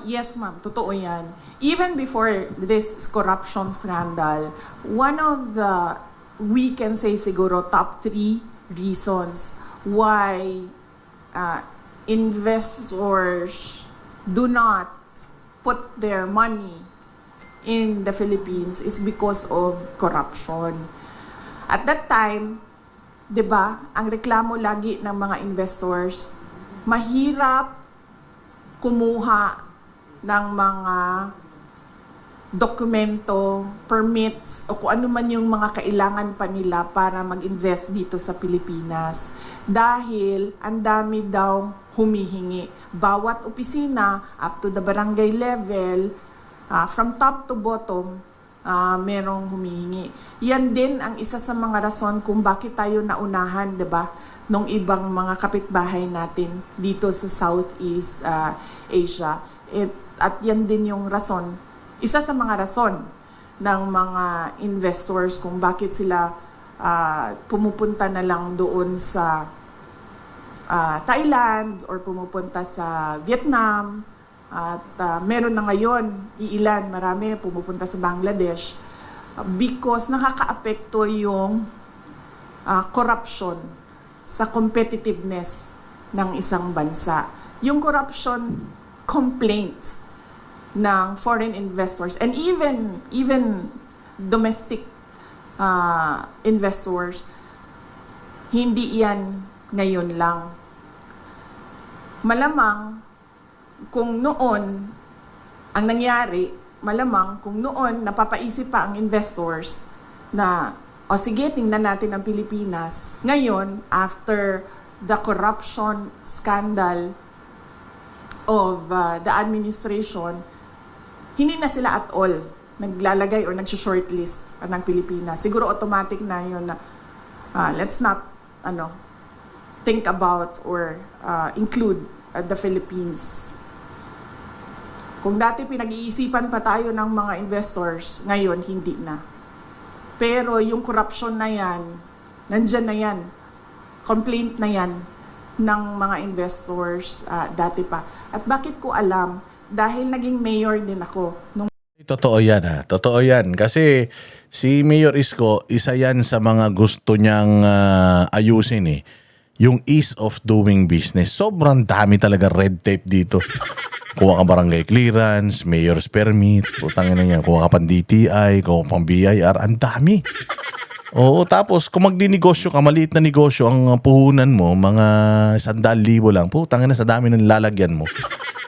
Yes, ma'am. Totoo yan. Even before this corruption scandal, one of the, we can say siguro, top 3 reasons why investors do not put their money in the Philippines is because of corruption. At that time, 'di ba, ang reklamo lagi ng mga investors, mahirap kumuha ng mga dokumento, permits, o kung ano man yung mga kailangan pa nila para mag-invest dito sa Pilipinas. Dahil ang dami daw humihingi. Bawat opisina, up to the barangay level, from top to bottom, merong humihingi. Yan din ang isa sa mga rason kung bakit tayo naunahan, 'di ba, nung ibang mga kapitbahay natin dito sa Southeast Asia. At yan din yung rason, isa sa mga rason ng mga investors kung bakit sila pumupunta na lang doon sa Thailand or pumupunta sa Vietnam. At meron na ngayon, marami pumupunta sa Bangladesh because nakakaapekto yung corruption sa competitiveness ng isang bansa. Yung corruption complaint ng foreign investors and even domestic investors, hindi yan ngayon lang. Malamang kung noon ang nangyari, malamang kung noon napapaisip pa ang investors na sige, tingnan natin ang Pilipinas. Ngayon, after the corruption scandal of the administration, hindi na sila at all naglalagay or nag-shortlist ng Pilipinas. Siguro automatic na yun na let's not think about or include the Philippines. Kung dati pinag-iisipan pa tayo ng mga investors, ngayon hindi na. Pero yung corruption na yan, nandyan na yan. Complaint na yan ng mga investors dati pa. At bakit ko alam? Dahil naging mayor din ako. Totoo yan ha. Totoo yan. Kasi si Mayor Isko, isa yan sa mga gusto niyang ayusin eh. Yung ease of doing business. Sobrang dami talaga red tape dito. Kuha ka barangay clearance, mayor's permit, putangin na yan, kuha ka pang DTI, kuha ka pang BIR, ang dami. Oo, tapos kung magdinegosyo ka, maliit na negosyo, ang puhunan mo, mga 100,000 lang, putangin na sa dami ng lalagyan mo.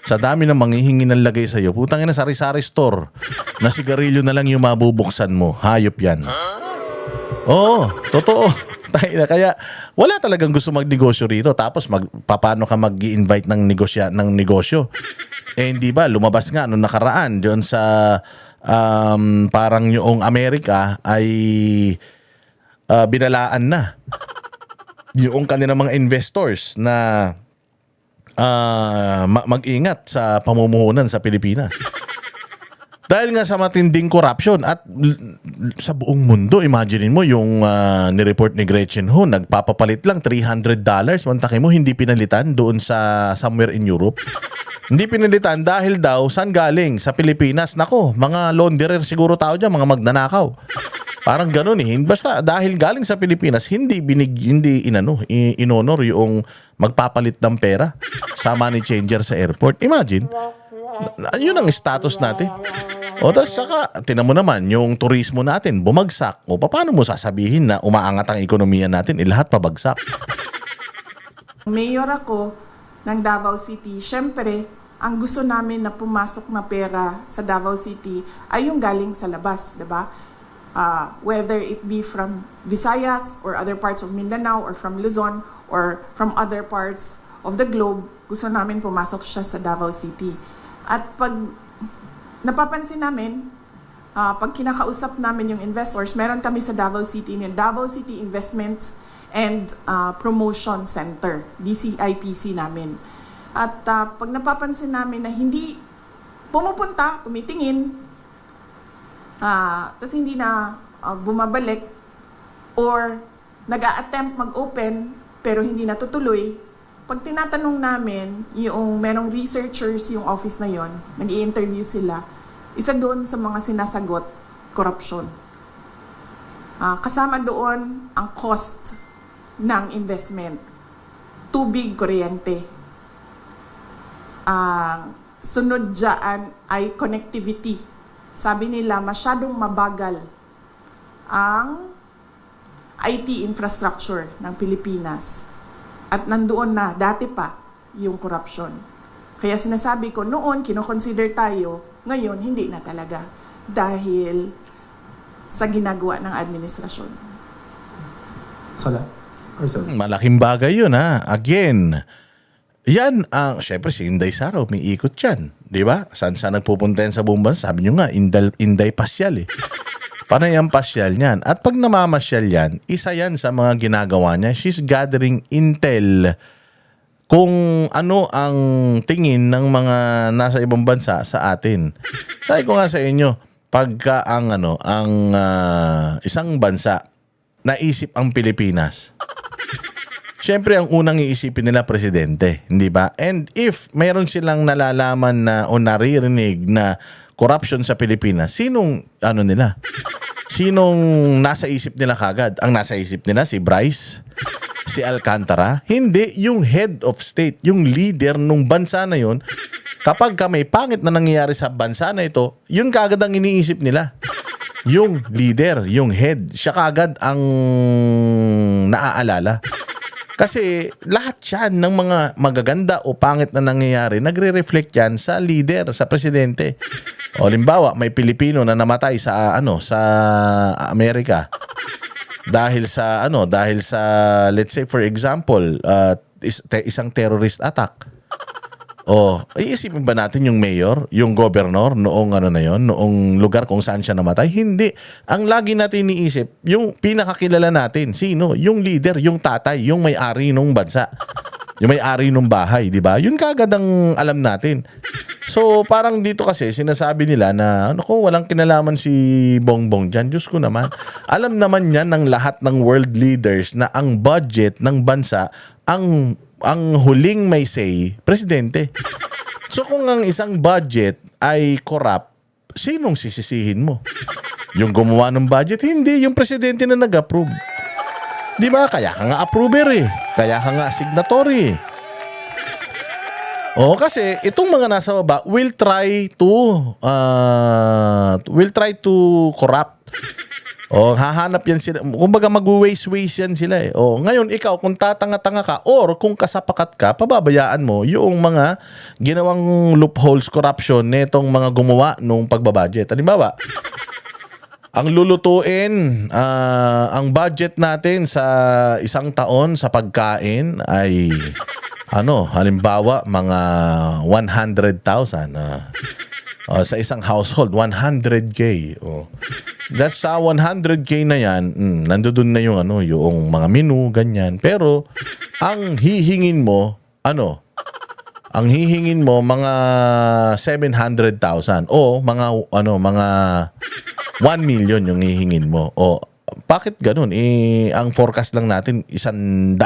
Sa dami ng manghihingi ng lagay sa'yo, putangin na sari-sari store, na sigarilyo na lang yung mabubuksan mo, hayop yan. Oo, totoo. Kaya wala talagang gusto magnegosyo rito. Tapos paano ka mag-i-invite ng negosyo? Hindi ba, lumabas nga nung nakaraan doon sa parang yung Amerika ay binalaan na yung kanilang mga investors na mag-ingat sa pamumuhunan sa Pilipinas. Dahil nga sa matinding corruption at sa buong mundo, imagine mo yung nireport ni Gretchen Ho, nagpapapalit lang $300. Mantake mo, hindi pinalitan doon sa somewhere in Europe. Hindi pinalitan dahil daw, saan galing? Sa Pilipinas. Nako, mga launderer siguro tao dyan, mga magnanakaw. Parang ganun eh. Basta dahil galing sa Pilipinas, hindi inonor yung magpapalit ng pera sa money changer sa airport. Imagine, yun ang status natin. O tapos saka, tinan mo naman, yung turismo natin, bumagsak. O paano mo sasabihin na umaangat ang ekonomiya natin, lahat pabagsak? Mayor ako ng Davao City. Siyempre, ang gusto namin na pumasok na pera sa Davao City ay yung galing sa labas, di ba? Whether it be from Visayas or other parts of Mindanao or from Luzon or from other parts of the globe, gusto namin pumasok siya sa Davao City. At pag napapansin namin, pag kinakausap namin yung investors, meron kami sa Davao City, yung Davao City Investment and Promotion Center, DCIPC namin. At pag napapansin namin na hindi pumupunta, tumitingin, tapos hindi na bumabalik, or nag-a-attempt mag-open pero hindi natutuloy, pag tinatanong namin, yung merong researchers yung office na yon, nag-i-interview sila, isa doon sa mga sinasagot, corruption. Kasama doon ang cost ng investment, tubig, kuryente. Sunod dyan ay connectivity. Sabi nila, masyadong mabagal ang IT infrastructure ng Pilipinas. At nandoon na, dati pa, yung corruption. Kaya sinasabi ko, noon, kinoconsider tayo, ngayon, hindi na talaga. Dahil sa ginagawa ng administrasyon. Sala? Or sorry? Malaking bagay yun ha. Again, yan ang, syempre si Inday Sara, may ikot yan. Di ba? Saan nagpupunta yan sa buong bansa? Sabi nyo nga, Inday Pasyal eh. Panay ang pasyal niyan. At pag namamasyal yan, isa yan sa mga ginagawa niya. She's gathering intel kung ano ang tingin ng mga nasa ibang bansa sa atin. Sabi ko nga sa inyo, pagka ang isang bansa naisip ang Pilipinas, syempre ang unang iisipin nila presidente, hindi ba? And if mayroon silang nalalaman na o naririnig na corruption sa Pilipinas, sinong nasa isip nila kagad? Ang nasa isip nila si Bryce, si Alcantara? Hindi, yung head of state, yung leader ng bansa na yun. Kapag may pangit na nangyayari sa bansa na ito, yun kagad ang iniisip nila. Yung leader, yung head, siya kagad ang naaalala. Kasi lahat yan ng mga magaganda o pangit na nangyayari, nagre-reflect yan sa leader, sa presidente. O limbawa, may Pilipino na namatay sa Amerika dahil sa let's say for example, isang terrorist attack. O, iisipin ba natin yung mayor, yung governor noong noong lugar kung saan siya namatay? Hindi. Ang lagi natin iniisip, yung pinakakilala natin, sino? Yung leader, yung tatay, yung may-ari ng bansa. Yung may-ari ng bahay, di ba? Yun kagad ang alam natin. So, parang dito kasi sinasabi nila na walang kinalaman si Bongbong dyan. Diyos ko naman. Alam naman yan ng lahat ng world leaders na ang budget ng bansa, ang huling may say, presidente. So kung ang isang budget ay corrupt, sinong sisisihin mo? Yung gumawa ng budget? Hindi, yung presidente na nag-approve. Di ba? Kaya ka nga approver eh. Kaya ka nga signatory eh. O kasi itong mga nasa baba will try to corrupt. O hahanap yan sila. Kumbaga mag-waste yan sila eh. O ngayon ikaw kung tatanga-tanga ka or kung kasapakat ka, pababayaan mo yung mga ginawang loopholes, corruption netong mga gumawa nung pagbabudget. Halimbawa, ang lulutuin, ang budget natin sa isang taon sa pagkain ay halimbawa mga 100,000 sa isang household, 100K. That's sa 100K na yan, nandoon na yung yung mga menu, ganyan. Pero ang hihingin mo, ang hihingin mo mga 700,000 o mga 1 million yung hihingin mo. O bakit ganun? Ang forecast lang natin 100,000.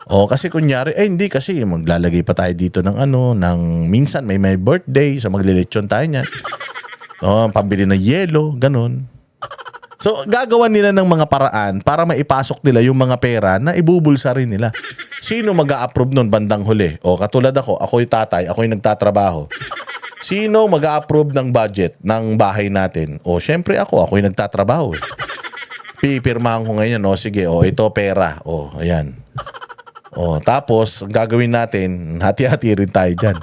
O kasi kunyari, hindi kasi maglalagay pa tayo dito ng minsan may birthday, so maglilechon tayo niyan. Pambili ng yelo, ganun. So gagawan nila ng mga paraan para maipasok nila yung mga pera na ibubulsa rin nila. Sino mag-a-approve nun bandang huli? O katulad ako'y tatay, ako'y nagtatrabaho. Sino mag-a-approve ng budget ng bahay natin? O syempre ako'y nagtatrabaho. Pipirmahan ko ngayon, sige, ito pera. Ayan. Tapos, ang gagawin natin, hati-hati rin tayo dyan.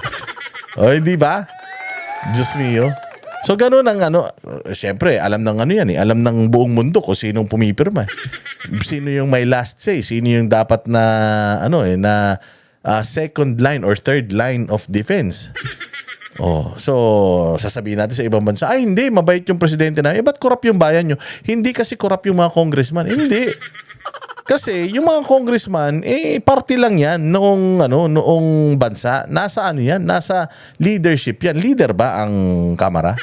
Hindi ba? Diyos mio. So, ganun ang siyempre, alam ng yan eh. Alam ng buong mundo kung sinong pumipirma. Sino yung may last say? Sino yung dapat na, second line or third line of defense? So, sasabihin natin sa ibang bansa, hindi, mabait yung presidente na. Ba't corrupt yung bayan nyo? Hindi kasi corrupt yung mga congressman. Hindi. Kasi yung mga congressman, party lang yan noong bansa. Nasa yan? Nasa leadership yan. Leader ba ang kamara?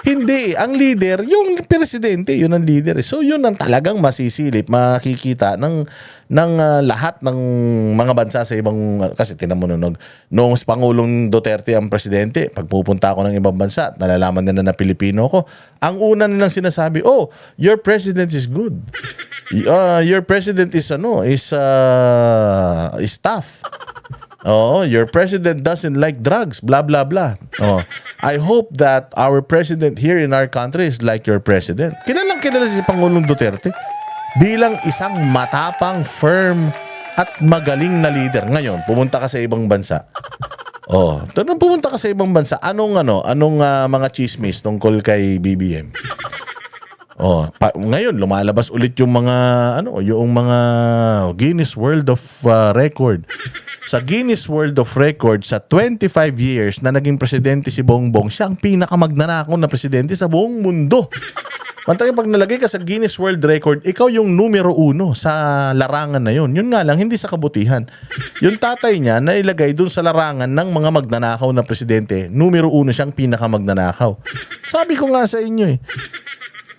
Hindi. Ang leader, yung presidente, yun ang leader. So yun ang talagang masisilip, makikita ng lahat ng mga bansa sa ibang, kasi tinan mo noong Pangulong Duterte ang presidente, pag pupunta ako ng ibang bansa, nalalaman nila na Pilipino ko, ang una nilang sinasabi, your president is good. Your president is tough. Your president doesn't like drugs, blah blah blah. I hope that our president here in our country is like your president. Kilala si Pangulong Duterte bilang isang matapang, firm at magaling na leader. Ngayon, pumunta ka sa ibang bansa. Pumunta ka sa ibang bansa. Anong mga chismis tungkol kay BBM? Ngayon lumalabas ulit yung mga yung mga Guinness World of Record. Sa Guinness World of Record, sa 25 years na naging presidente si Bongbong, siya ang pinakamagnanakaw na presidente sa buong mundo. Mantang pag nalagay ka sa Guinness World Record, ikaw yung numero 1 sa larangan na yun. Yun nga lang, hindi sa kabutihan. Yung tatay niya na ilagay dun sa larangan ng mga magnanakaw na presidente, numero 1 siyang pinakamagnanakaw. Sabi ko nga sa inyo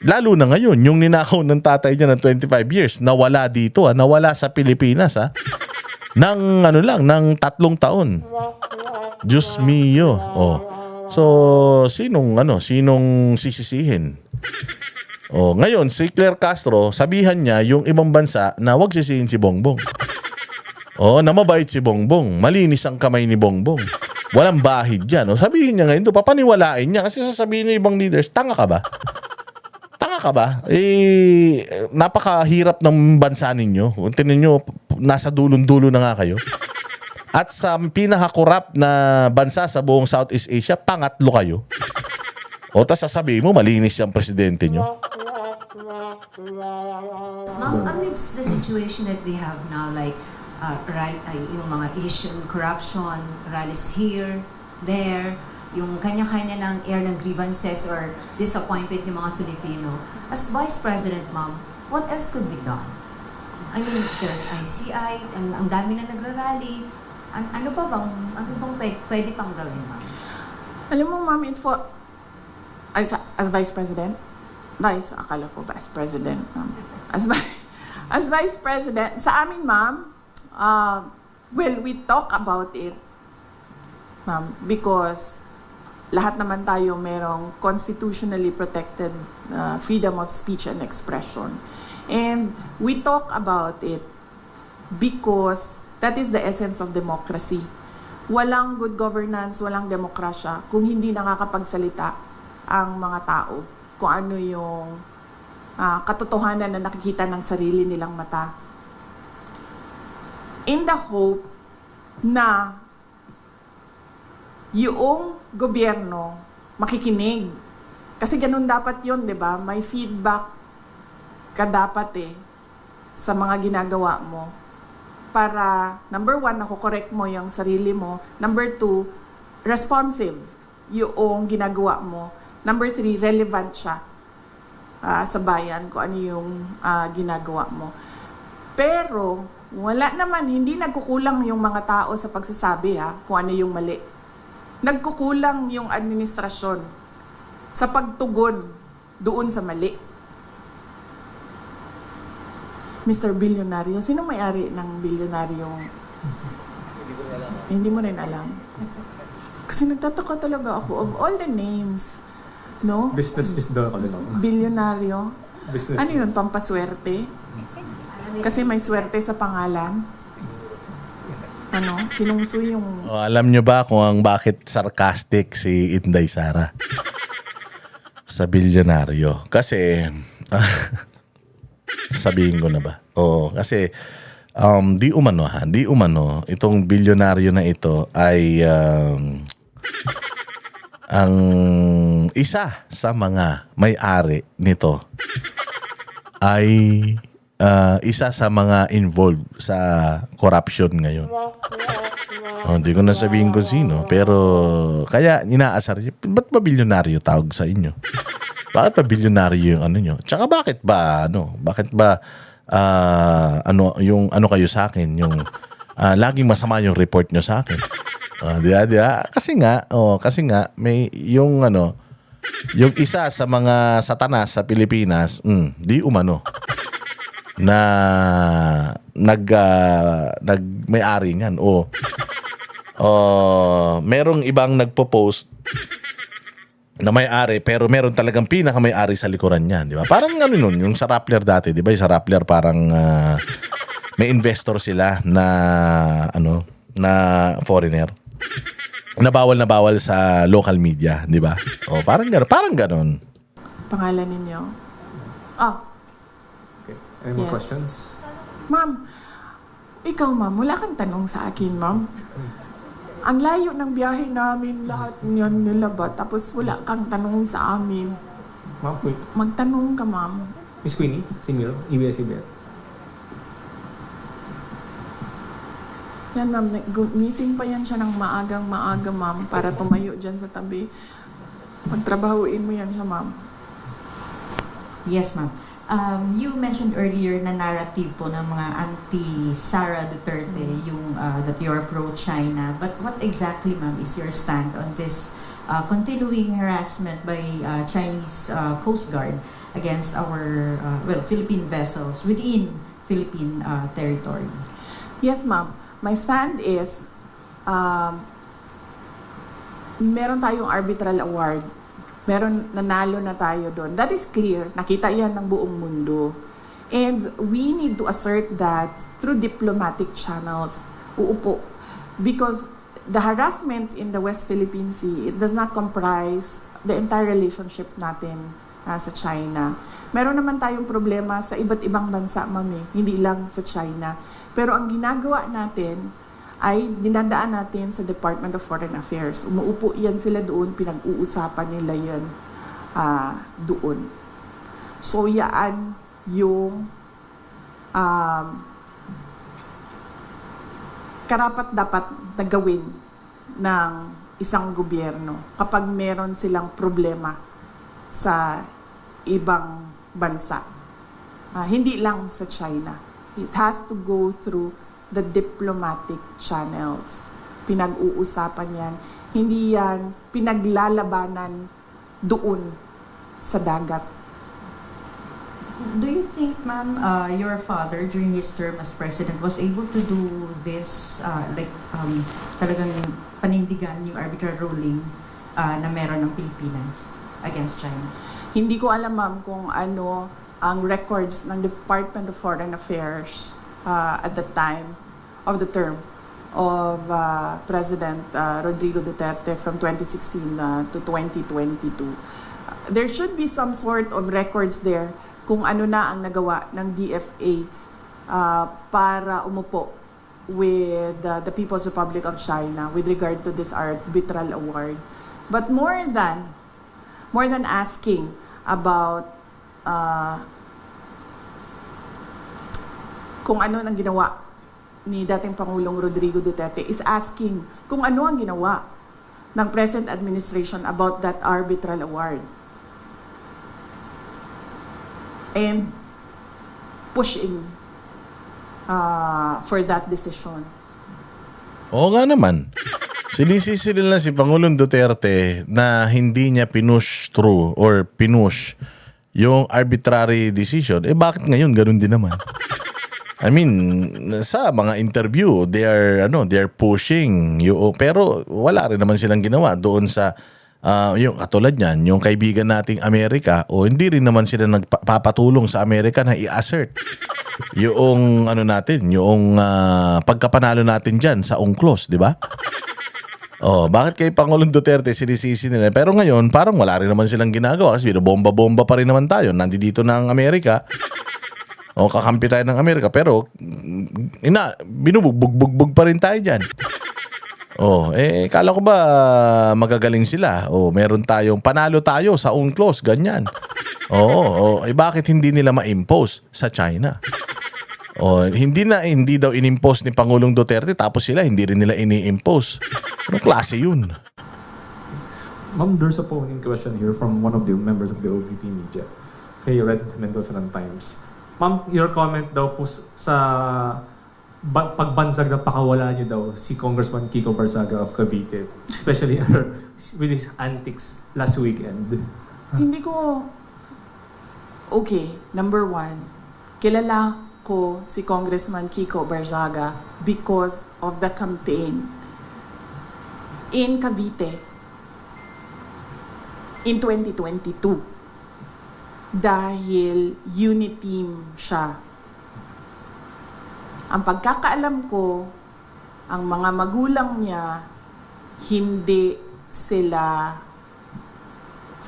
lalo na ngayon, yung ninakaw ng tatay niya ng 25 years, nawala dito, nawala sa Pilipinas, ng ng 3 taon. Diyos mio. Oh. So, sinong sisisihin? Oh, ngayon si Claire Castro, sabihan niya yung ibang bansa na wag sisihin si Bongbong. Oh, na mabait si Bongbong, malinis ang kamay ni Bongbong. Walang bahid diyan. Oh, sabihin niya ngayon, papaniwalain niya kasi sasabihin ng ibang leaders, tanga ka ba? Tanga ka ba? Napakahirap ng bansa ninyo. Tingnan niyo, nasa dulon-dulo na nga kayo. At sa pinaka-corrupt na bansa sa buong Southeast Asia, pangatlo kayo. O tas sasabihin mo, malinis yung presidente nyo. Ma'am, amidst the situation that we have now, like, yung mga issue, corruption, rallies here, there, yung kanya-kanya ng air ng grievances or disappointment yung mga Filipino. As Vice President, ma'am, what else could be done? I mean, there's ICI, ang dami na nagrarally. Ano bang pwede pang gawin, ma'am? Alam mo, ma'am, as Vice President? Akala ko Vice President. As Vice President, sa amin, ma'am, we talk about it, ma'am, because lahat naman tayo merong constitutionally protected freedom of speech and expression. And we talk about it because that is the essence of democracy. Walang good governance, walang demokrasya kung hindi nakakapagsalita ang mga tao kung ano yung katotohanan na nakikita ng sarili nilang mata. In the hope na yung gobyerno makikinig. Kasi ganun dapat yun, di ba? May feedback ka dapat sa mga ginagawa mo. Para, number 1, nakokorek mo yung sarili mo. Number 2, responsive yung ginagawa mo. Number 3, relevant siya sa bayan kung ano yung ginagawa mo. Pero, wala naman, hindi nagkukulang yung mga tao sa pagsasabi kung ano yung mali. Nagkukulang yung administrasyon sa pagtugon doon sa mali. Mr. Bilyonaryo, sino may-ari ng bilyonaryong? Hindi mo rin alam. Kasi nagtataka talaga ako of all the names. No? Business is the Bilyonaryo. business. Ano yun? Pampaswerte? Kasi may swerte sa pangalan. Kinungso yung... Alam nyo ba kung bakit sarcastic si Inday Sara? Sa bilyonaryo. Kasi... sabihin ko na ba? Kasi... di umano, itong bilyonaryo na ito ay... ang isa sa mga may-ari nito ay isa sa mga involved sa corruption ngayon. Hindi ko na sabihin kung sino, pero kaya inaasar niya. Ba't ba bilyonaryo tawag sa inyo? Bakit ba bilyonaryo yung ano nyo? Tsaka bakit ba kayo sa akin, yung laging masama yung report nyo sa akin? Kasi nga may yung yung isa sa mga satanas sa Pilipinas, di umano na may-ari niyan merong ibang nagpo-post na may-ari pero meron talagang pinaka-may-ari sa likuran niyan, di ba? Parang nun, yung sa Rappler dati, di ba? Yung sa Rappler parang may investor sila na na foreigner. Na bawal sa local media, di ba? Parang gano'n. Pangalan ninyo? Okay. Any more Yes. questions? Ma'am, ikaw ma'am, wala kang tanong sa akin, ma'am. Ang layo ng biyahe namin, lahat niyan nilaba, tapos wala kang tanong sa amin. Ma'am, wait. Magtanong ka, ma'am. Miss Queenie, Simil, EBS-CBN. Yan, ma'am. Gising pa yan siya ng maaga, ma'am, para tumayo dyan sa tabi. Pagtrabahuin mo yan siya, ma'am. Yes, ma'am. You mentioned earlier na narrative po ng mga anti-Sara Duterte, yung that you're pro-China. But what exactly, ma'am, is your stand on this continuing harassment by Chinese Coast Guard against our Philippine vessels within Philippine territory? Yes, ma'am. My stand is, meron tayong arbitral award. Meron, nanalo na tayo doon. That is clear. Nakita yan ng buong mundo. And we need to assert that through diplomatic channels. Uupo. Because the harassment in the West Philippine Sea, it does not comprise the entire relationship natin sa China. Meron naman tayong problema sa iba't ibang bansa, mami. Hindi lang sa China. Pero ang ginagawa natin ay dinadaan natin sa Department of Foreign Affairs. Umuupo yan sila doon, pinag-uusapan nila yan doon. So, yaan yung karapat-dapat na gawin ng isang gobyerno kapag meron silang problema sa ibang bansa. Hindi lang sa China. It has to go through the diplomatic channels. Pinag-uusapan yan. Hindi yan pinaglalabanan doon sa dagat. Do you think, ma'am, your father during his term as president was able to do this, talagang panindigan yung arbitral ruling na meron ng Pilipinas against China? Hindi ko alam, ma'am, kung ano ang records ng Department of Foreign Affairs at the time of the term of President Rodrigo Duterte from 2016 to 2022. There should be some sort of records there kung ano na ang nagawa ng DFA para umupo with the People's Republic of China with regard to this arbitral award. But more than asking about kung ano ang ginawa ni dating Pangulong Rodrigo Duterte is asking kung ano ang ginawa ng present administration about that arbitral award. And pushing for that decision. Oo nga naman. Sinisisi nila si Pangulong Duterte na hindi niya pinush through or pinush yung arbitrary decision. Bakit ngayon ganun din naman? I mean, sa mga interview, they are pushing pero wala rin naman silang ginawa doon sa yung katulad niyan, yung kaibigan nating Amerika hindi rin naman sila nagpapatulong sa Amerika na i-assert yung yung pagkapanalo natin diyan sa UNCLOS, di ba? Bakit kay Pangulong Duterte sinisisi nila? Pero ngayon, parang wala rin naman silang ginagawa kasi bomba-bomba pa rin naman tayo. Nandito na ang Amerika. Kakampi tayo ng Amerika pero binubugbog pa rin tayo dyan. Kala ko ba magagaling sila? Meron tayong panalo tayo sa UNCLOS, ganyan. Bakit hindi nila ma-impose sa China? Hindi daw in-impose ni Pangulong Duterte tapos sila hindi rin nila ini-impose. Anong klase yun? Ma'am, there's a polling question here from one of the members of the OVP media. Kay Red Mendoza ng Times. Ma'am, your comment daw po sa pagbansag na pakawala niyo daw si Congressman Kiko Barzaga of Cavite, especially with his antics last weekend. Hindi ko... Okay, number one, kilala ko si Congressman Kiko Barzaga because of the campaign in Cavite in 2022. Dahil uniteam siya. Ang pagkakaalam ko, ang mga magulang niya, hindi sila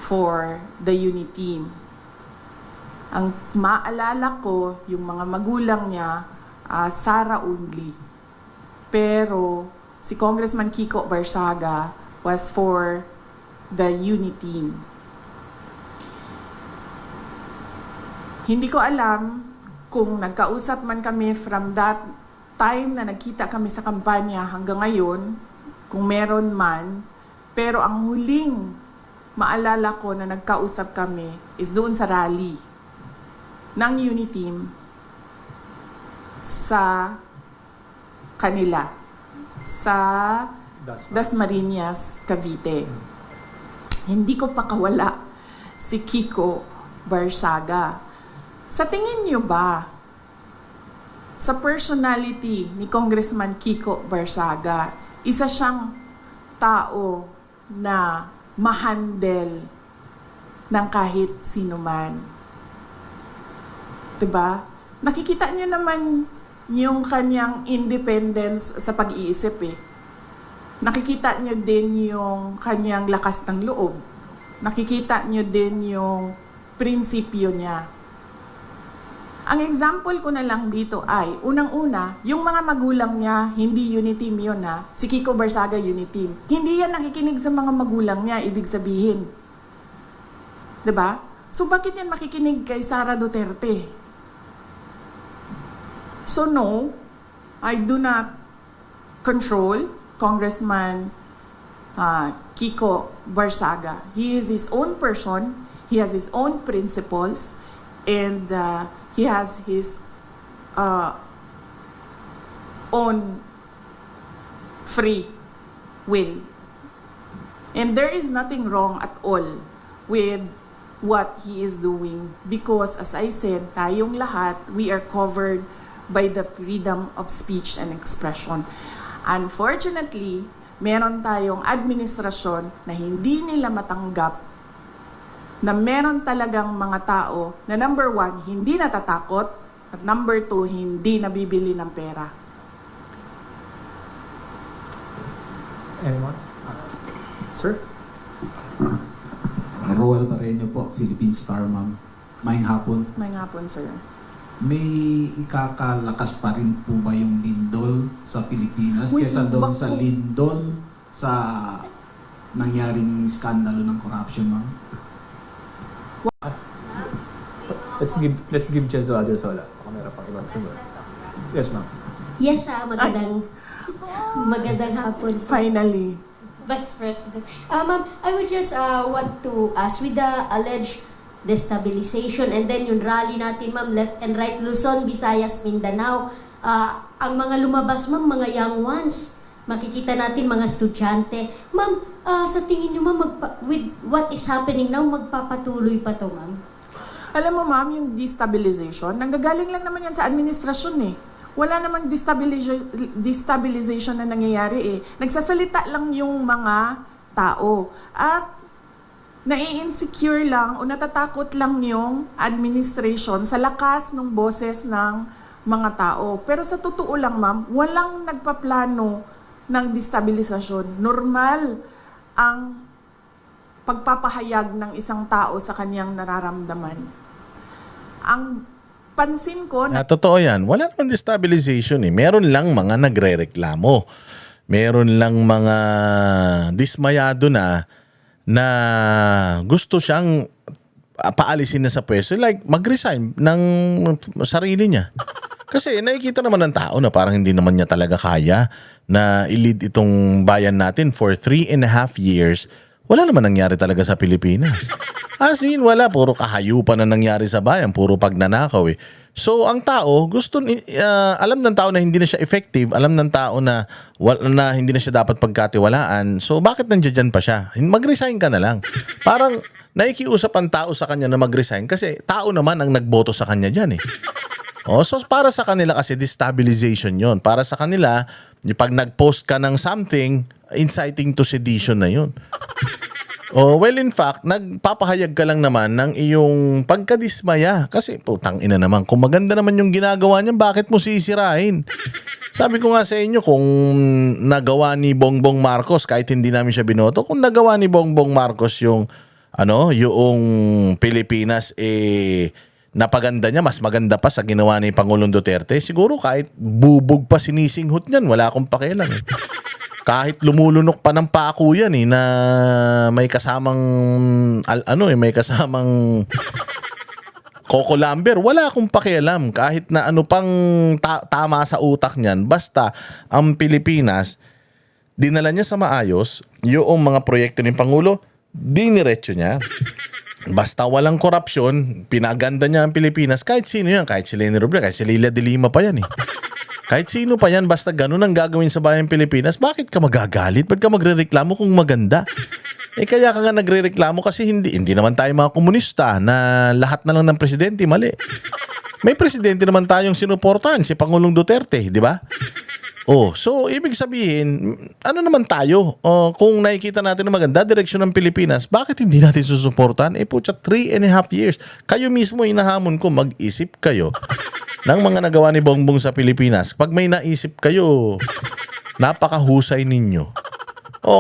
for the uniteam. Ang maalala ko, yung mga magulang niya, Sara only. Pero si Congressman Kiko Barzaga was for the uniteam. Hindi ko alam kung nagkausap man kami from that time na nagkita kami sa kampanya hanggang ngayon, kung meron man, pero ang huling maalala ko na nagkausap kami is doon sa rally ng Uniteam sa kanila, sa Dasmariñas, Cavite. Hindi ko pakawala si Kiko Barsaga. Sa tingin niyo ba, sa personality ni Congressman Kiko Barsaga, isa siyang tao na mahandle ng kahit sino man? Diba? Nakikita niyo naman yung kanyang independence sa pag-iisip eh. Nakikita niyo din yung kanyang lakas ng loob. Nakikita niyo din yung prinsipyo niya. Ang example ko na lang dito ay, unang-una, yung mga magulang niya, hindi Uniteam yun ha. Si Kiko Barsaga, Uniteam. Hindi yan nakikinig sa mga magulang niya, ibig sabihin. Diba? So bakit yan makikinig kay Sara Duterte? So no, I do not control Congressman Kiko Barsaga. He is his own person, he has his own principles, and he has his own free will. And there is nothing wrong at all with what he is doing because, as I said, tayong lahat, we are covered by the freedom of speech and expression. Unfortunately, meron tayong administrasyon na hindi nila matanggap na meron talagang mga tao na number 1, hindi natatakot, at number 2, hindi nabibili ng pera. Anyone? Sir? Roel Barreño po, Philippine Star, ma'am. Maayong hapon. May nga po, sir. May ikakalakas pa rin po ba yung lindol sa Pilipinas Uy, kesa doon bakit sa po? lindol sa nangyaring skandalo ng corruption, ma'am? Let's give chance to others wala. Baka meron pang ibang sunod. Yes, ma'am. Yes, magandang hapon po, Finally. Vice President. Ma'am, I would just want to ask, with the alleged destabilization and then yung rally natin, ma'am, left and right, Luzon, Visayas, Mindanao, ang mga lumabas, ma'am, mga young ones, makikita natin mga estudyante. Ma'am, sa tingin niyo, ma'am, with what is happening now, magpapatuloy pa to, ma'am? Alam mo, ma'am, yung destabilization, nanggagaling lang naman yan sa administrasyon eh. Wala namang destabilization na nangyayari eh. Nagsasalita lang yung mga tao. At nai-insecure lang o natatakot lang yung administration sa lakas ng boses ng mga tao. Pero sa totoo lang, ma'am, walang nagpaplano ng destabilisasyon. Normal ang pagpapahayag ng isang tao sa kanyang nararamdaman. Ang pansin ko na Totoo yan. Wala naman destabilization eh. Meron lang mga nagre-reklamo. Meron lang mga dismayado na gusto siyang paalisin na sa pwesto. Like, mag-resign ng sarili niya. Kasi nakikita naman ng tao na parang hindi naman niya talaga kaya na i-lead itong bayan natin for 3.5 years. Wala naman nangyari talaga sa Pilipinas. As in, wala. Puro kahayupan na nangyari sa bayan. Puro pagnanakaw eh. So, ang tao, alam ng tao na hindi na siya effective. Alam ng tao na hindi na siya dapat pagkatiwalaan. So, bakit nandiyan pa siya? Mag-resign ka na lang. Parang naikiusap ang tao sa kanya na mag-resign kasi tao naman ang nagboto sa kanya dyan eh. So, para sa kanila kasi destabilization yon. Para sa kanila, pag nag-post ka ng something, inciting to sedition na yun. Well, in fact, nagpapahayag ka lang naman ng iyong pagkadismaya. Kasi, putang ina naman, kung maganda naman yung ginagawa niya, bakit mo sisirain? Sabi ko nga sa inyo, kung nagawa ni Bongbong Marcos, kahit hindi namin siya binoto, kung nagawa ni Bongbong Marcos yung Pilipinas, napaganda niya, mas maganda pa sa ginawa ni Pangulong Duterte, siguro kahit bubog pa sinisinghot niyan, wala akong pakialam. Kahit lumulunok pa ng pako yan na may kasamang may kasamang Coco Lamber, wala akong pakialam kahit na ano pang tama sa utak niyan. Basta ang Pilipinas, dinala niya sa maayos yung mga proyekto ng Pangulo, diniretso niya. basta walang korupsyon, pinaganda niya ang Pilipinas, kahit sino yan, kahit si Leni Robredo, kahit si Leila de Lima pa yan eh. Kahit sino pa yan, basta ganun ang gagawin sa bayang Pilipinas, bakit ka magagalit? Ba't ka magrereklamo kung maganda? Kaya ka nga nagrereklamo kasi hindi naman tayo mga komunista na lahat na lang ng presidente mali. May presidente naman tayong sinuportahan, si Pangulong Duterte, di ba? So ibig sabihin, ano naman tayo? Kung nakikita natin na maganda direksyon ng Pilipinas, bakit hindi natin susuportahan? Putya, 3.5 years. Kayo mismo inahamon ko, mag-isip kayo ng mga nagawa ni Bongbong sa Pilipinas. Pag may naisip kayo, napakahusay ninyo.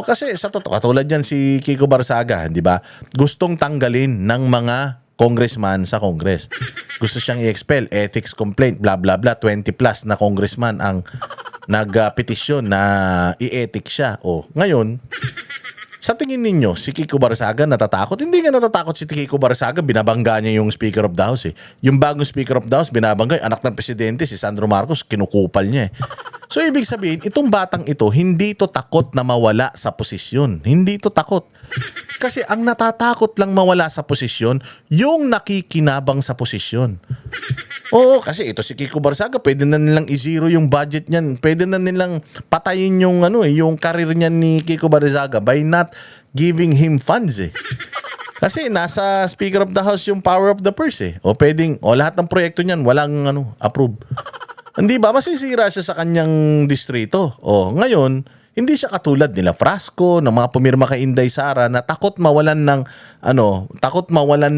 Kasi sa totoo, katulad yan si Kiko Barsaga, di ba? Gustong tanggalin ng mga congressman sa Congress. Gusto siyang i-expel, ethics complaint, blah blah blah, 20 plus na congressman ang nagpetisyon na i-ethic siya. Ngayon, sa tingin ninyo, si Kiko Barsaga natatakot? Hindi nga natatakot si Kiko Barsaga, binabangga niya yung Speaker of the House eh. Yung bagong Speaker of the House, binabangga, anak ng presidente, si Sandro Marcos, kinukupal niya eh. So ibig sabihin, itong batang ito, hindi ito takot na mawala sa posisyon. Hindi ito takot. Kasi ang natatakot lang mawala sa posisyon, yung nakikinabang sa posisyon. Kasi ito si Kiko Barsaga, pwede na nilang i-zero yung budget niyan. Pwede na nilang patayin yung yung career niyan ni Kiko Barsaga by not giving him funds eh. Kasi nasa Speaker of the House yung power of the purse eh. Lahat ng proyekto niyan walang approve. Hindi ba masisira siya sa kanyang distrito? Ngayon, hindi siya katulad nila Frasco, ng mga pumirma kay Inday Sara na takot mawalan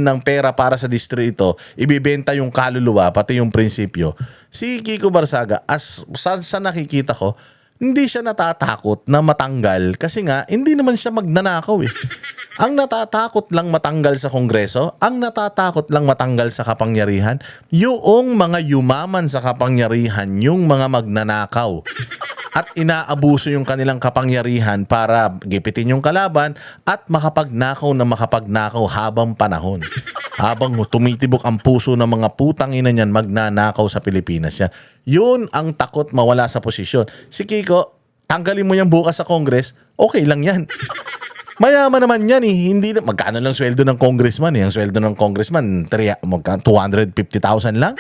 ng pera para sa distrito, ibibenta yung kaluluwa pati yung prinsipyo. Si Kiko Barsaga, sa nakikita ko, hindi siya natatakot na matanggal kasi nga hindi naman siya magnanakaw eh. Ang natatakot lang matanggal sa Kongreso, ang natatakot lang matanggal sa kapangyarihan, yung mga yumaman sa kapangyarihan, yung mga magnanakaw. At inaabuso yung kanilang kapangyarihan para gipitin yung kalaban at makapagnakaw habang panahon. Habang tumitibok ang puso ng mga putang ina niyan, magnanakaw sa Pilipinas yan. Yun ang takot mawala sa posisyon. Si Kiko, tanggalin mo yan bukas sa Congress, okay lang yan. Mayaman naman yan eh. Magkano lang sweldo ng congressman eh. Ang sweldo ng congressman, 250,000 lang.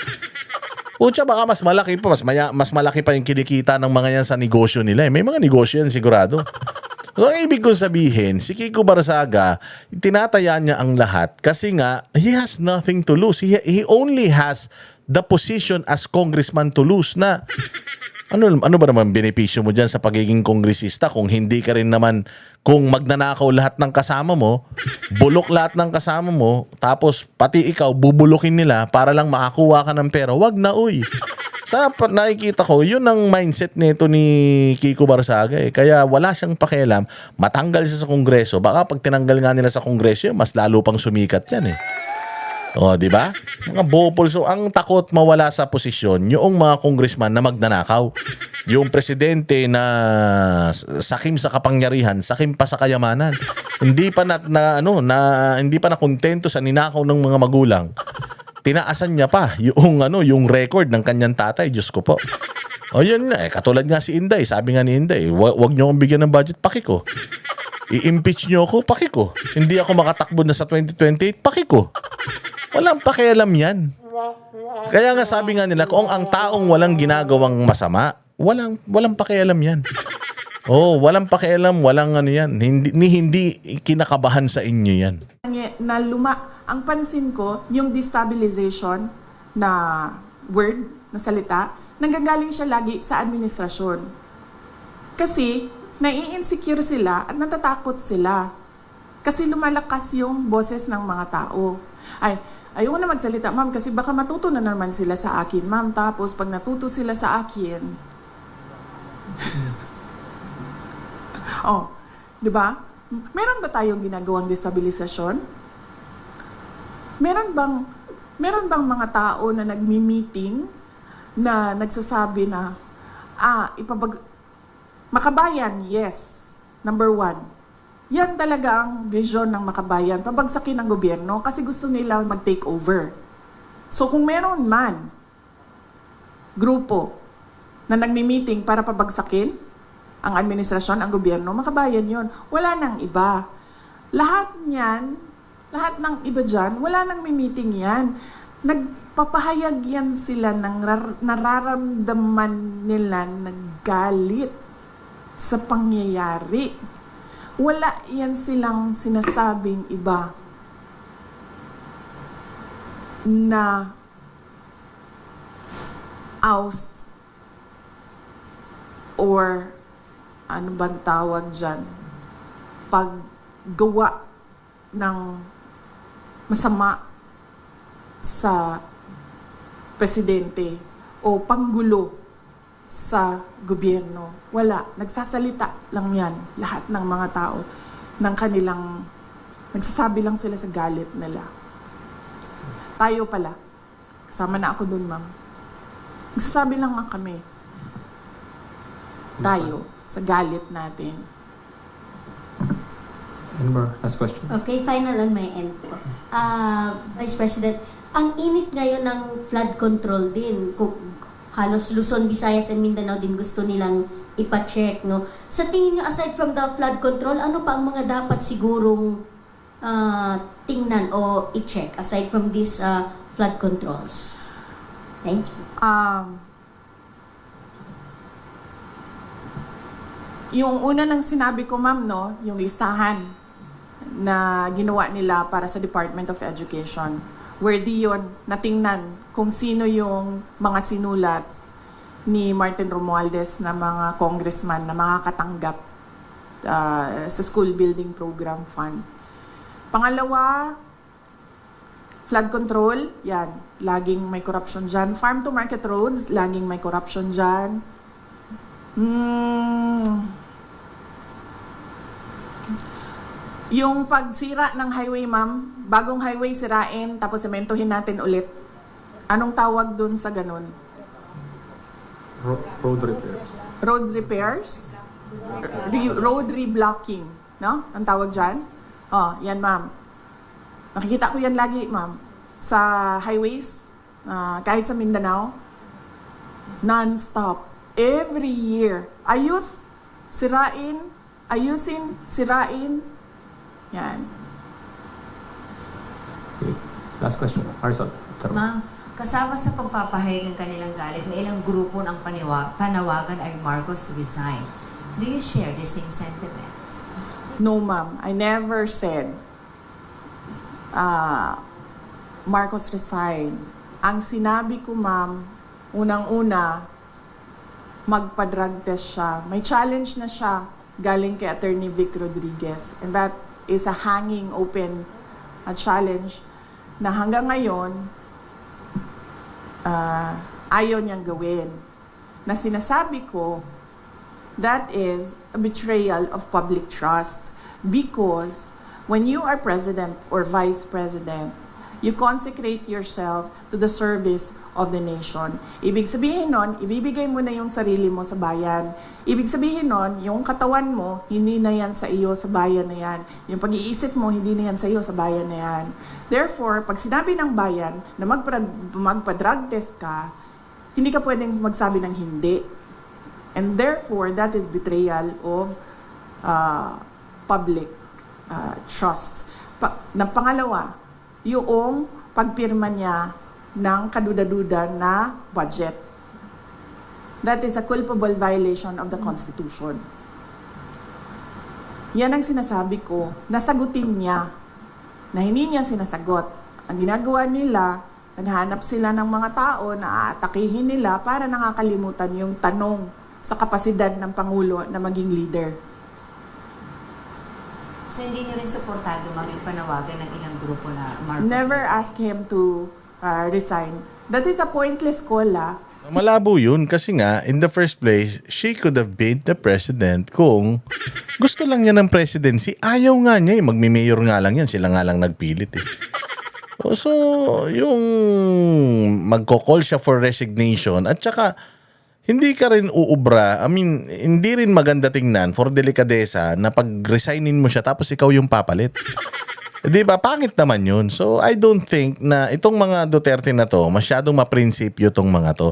Baka mas malaki pa, mas malaki pa yung kinikita ng mga yan sa negosyo nila eh. May mga negosyo yan sigurado. So, ang ibig kong sabihin, si Kiko Barsaga, tinataya niya ang lahat kasi nga, he has nothing to lose. He only has the position as congressman to lose na ano ba naman benepisyo mo dyan sa pagiging kongresista kung hindi ka rin naman, kung magnanakaw lahat ng kasama mo, bulok lahat ng kasama mo, tapos pati ikaw bubulukin nila para lang makakuha ka ng pera. Wag na uy. Sa nakikita ko, yun ang mindset nito ni Kiko Barsaga eh. Kaya wala siyang pakialam, matanggal siya sa Kongreso. Baka pag tinanggal nga nila sa Kongreso, mas lalo pang sumikat yan eh. Di ba? Mga bopol. So, ang takot mawala sa posisyon, yung mga congressman na magnanakaw. Yung presidente na sakim sa kapangyarihan, sakim pa sa kayamanan. Hindi pa hindi pa na kontento sa ninakaw ng mga magulang. Tinaasan niya pa yung record ng kanyang tatay, Diyos ko po. Yun na katulad nga si Inday, sabi nga ni Inday, wag niyo akong bigyan ng budget, pakiko. I-impeach niyo ako, pakiko. Hindi ako makatakbo na sa 2028, pakiko. Walang pakialam yan. Kaya nga sabi nga nila, kung ang taong walang ginagawang masama, walang pakialam yan. Walang pakialam, walang yan. Hindi kinakabahan sa inyo yan. Ang pansin ko, yung destabilization na word, na salita, nanggagaling siya lagi sa administrasyon. Kasi, nai-insecure sila at natatakot sila. Kasi lumalakas yung boses ng mga tao. Ayoko na magsalita, ma'am, kasi baka matuto na naman sila sa akin, ma'am. Tapos, pag natuto sila sa akin, di ba? Meron ba tayong ginagawang destabilisasyon? Meron bang mga tao na nagmi-meeting na nagsasabi na, Makabayan, yes. Number 1. Yan talaga ang vision ng Makabayan. Pabagsakin ng gobyerno kasi gusto nila mag-take over. So kung meron man grupo na nagmi-meeting para pabagsakin ang administrasyon, ang gobyerno, Makabayan yon. Wala nang iba. Lahat niyan lahat ng iba dyan, wala nang may meeting yan. Nagpapahayag yan sila ng nararamdaman nila ng galit sa pangyayari. Wala yan silang sinasabing iba na oust or ano bang tawag dyan, paggawa ng masama sa presidente o panggulo sa gobyerno. Wala. Nagsasalita lang yan. Lahat ng mga tao ng kanilang, nagsasabi lang sila sa galit nila. Tayo pala. Kasama na ako dun, ma'am. Nagsasabi lang nga kami. Tayo, sa galit natin. Any more last question? Okay, final on my end po. Vice President, ang init ngayon ng flood control din. Kung halos Luzon, Visayas, and Mindanao din gusto nilang ipa-check, no? Sa tingin nyo, aside from the flood control, ano pa ang mga dapat sigurong tingnan o i-check aside from these flood controls? Thank you. Yung una nang sinabi ko, ma'am, no, yung listahan na ginawa nila para sa Department of Education. Worthy yun, natingnan kung sino yung mga sinulat ni Martin Romualdez na mga congressman na makakatanggap sa School Building Program Fund. Pangalawa, flood control, yan, laging may corruption dyan. Farm to market roads, laging may corruption dyan. Yung pagsira ng highway, ma'am, bagong highway sirain, tapos sementohin natin ulit. Anong tawag dun sa ganun? Road repairs. Road repairs? Road reblocking, no? Ang tawag dyan? Oh, yan, ma'am. Nakikita ko yan lagi, ma'am. Sa highways, kahit sa Mindanao, non-stop. Every year. Ayos, sirain, ayusin, sirain. Yan. Okay. Last question. Marisol. Ma'am, kasama sa pagpapahayag ng kanilang galit, may ilang grupo ng panawagan ay Marcos resign. Do you share the same sentiment? No, ma'am. I never said Marcos resign. Ang sinabi ko, ma'am, unang-una, magpa-drug test siya. May challenge na siya galing kay Attorney Vic Rodriguez. And that is a hanging open challenge na hanggang ngayon ayaw niyang gawin. Na sinasabi ko, that is a betrayal of public trust because when you are president or vice president, you consecrate yourself to the service of the nation. Ibig sabihin nun, ibibigay mo na yung sarili mo sa bayan. Ibig sabihin nun, yung katawan mo, hindi na yan sa iyo sa bayan na yan. Yung pag-iisip mo, hindi na yan sa iyo sa bayan na yan. Therefore, pag sinabi ng bayan na magpa-drug test ka, hindi ka pwedeng magsabi ng hindi. And therefore, that is betrayal of public trust. Pangalawa, yung pagpirma niya ng kaduda-duda na budget. That is a culpable violation of the Constitution. Yan ang sinasabi ko, nasagutin niya, na hindi niya sinasagot. Ang ginagawa nila, naghanap sila ng mga tao na aatakihin nila para nakakalimutan yung tanong sa kapasidad ng Pangulo na maging leader. So hindi niyo rin supportado, ma'am, yung panawagan ng ilang grupo na Marcos Never resign? ask him to resign. That is a pointless call, Malabo yun kasi nga, in the first place, she could have been the president kung gusto lang niya ng presidency. Ayaw nga niya eh. Magmi-mayor nga lang yan. Sila nga lang nagpilit eh. So, yung magko-call siya for resignation at saka hindi ka rin uubra. I mean, hindi rin maganda tingnan for delikadesa na pag-resignin mo siya tapos ikaw yung papalit. Di ba? Pangit naman yun. So, I don't think na itong mga Duterte na to, masyadong maprinsipyo tong mga to.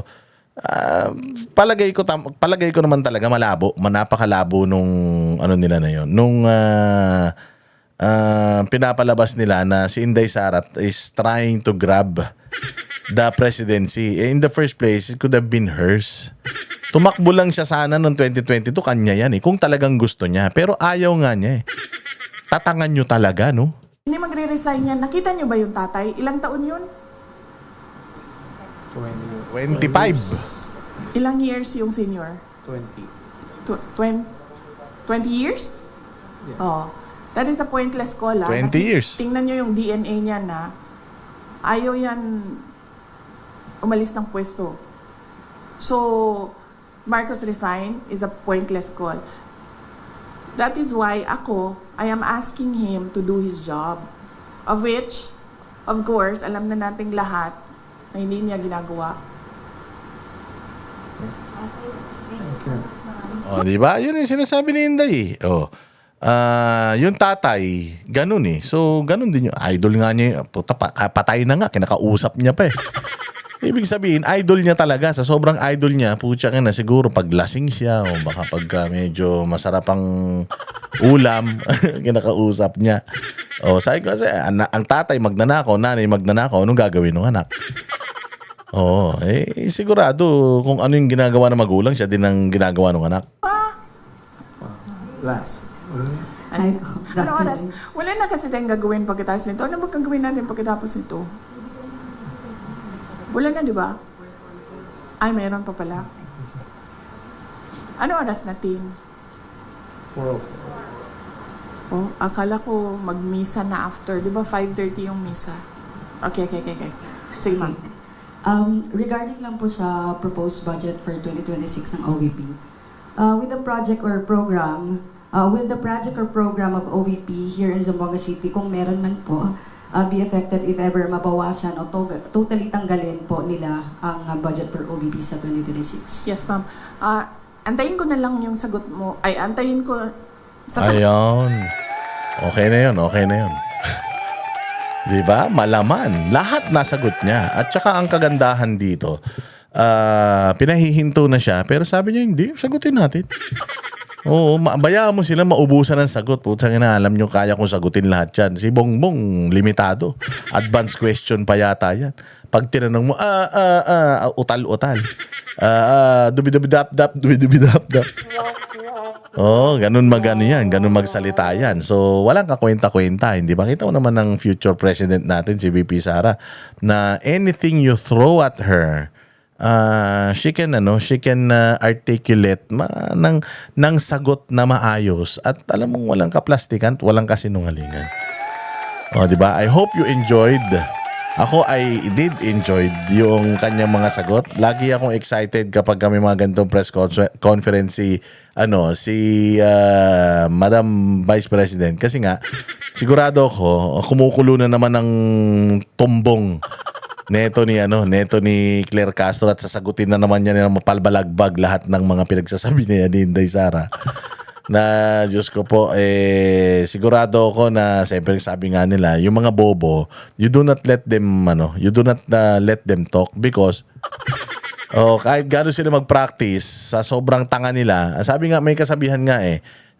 Palagay ko naman talaga malabo, napakalabo nung ano nila na yun. Nung pinapalabas nila na si Inday Sara is trying to grab the presidency. In the first place, it could have been hers. Tumakbo lang siya sana noong 2022, kanya yan kung talagang gusto niya. Pero ayaw nga niya Tatangan nyo talaga, no? Hindi magre-resign yan. Nakita niyo ba yung tatay? Ilang taon yun? 25. Ilang years yung senior? 20 years? Yeah. Oh. That is a pointless call. 20 years. Tingnan nyo yung DNA niya na ayaw yan umalis ng pwesto. So, Marcos resign is a pointless call. That is why I am asking him to do his job. Of which, of course, alam na nating lahat na hindi niya ginagawa. Oh, di ba? Yun yung sinasabi ni Inday. Oh. Yung tatay, ganun So, ganun din yung idol nga niya. Puta, patay na nga, kinakausap niya pa Ibig sabihin, idol niya talaga. Sa sobrang idol niya, putya ka na siguro pag lasing siya o baka pag medyo masarap ang ulam, kinakausap niya. O, sabi ko kasi, ang tatay magnanakaw, nanay magnanakaw, anong gagawin ng anak? Oo, sigurado kung ano yung ginagawa ng magulang, siya din ang ginagawa ng anak. Last. Ano oras? Wala na kasi tayong gagawin pagkatapos nito. Ano ba gagawin natin pagkatapos nito? Wala na, di ba? Ay, mayroon pa pala. Ano oras natin? 4:04. Oh, akala ko mag-misa na after. Di ba 5:30 yung misa? Okay. Sige, ma'am. Regarding lang po sa proposed budget for 2026 ng OVP, with the project or program, will the project or program of OVP here in Zamboanga City, kung meron man po, be affected if ever mabawasan o totally tanggalin po nila ang budget for OVP sa 2026? Yes, ma'am. Antayin ko na lang yung sagot mo. Ay, antayin ko... Ayun. Okay na yun. Diba? Malaman. Lahat nasagot niya. At saka ang kagandahan dito, pinahihinto na siya, pero sabi niya, hindi, sagutin natin. Oo, bayaan mo sila maubusan ng sagot. Putang ina, alam nyo, kaya kong sagutin lahat yan. Si Bongbong, limitado. Advanced question pa yata yan. Pag tinanong mo, utal-utal. Dubi-dubi-dap-dap, dubi-dubi-dap-dap. Ganun yan. Ganun magsalita yan. So, walang kakwenta-kwenta. Hindi ba? Kita mo naman ng future president natin, si VP Sara, na anything you throw at her, she can articulate ng sagot na maayos at alam mo walang kaplastikan, walang kasinungalingan. Di ba? I hope you enjoyed. Ako I did enjoy yung kanyang mga sagot. Lagi akong excited kapag kami mga ganitong press conference si Madam Vice President kasi nga sigurado ako kumukulo na naman ng tumbong neto ni Claire Castro at sasagutin na naman niya ng mapalbalagbag lahat ng mga pinagsasabi niya ni Inday Sara. Na Diyos ko po, sigurado ako na siyempre sabi nga nila, yung mga bobo, you do not let them talk because kahit gano'n sila mag-practice sa sobrang tanga nila, sabi nga, may kasabihan nga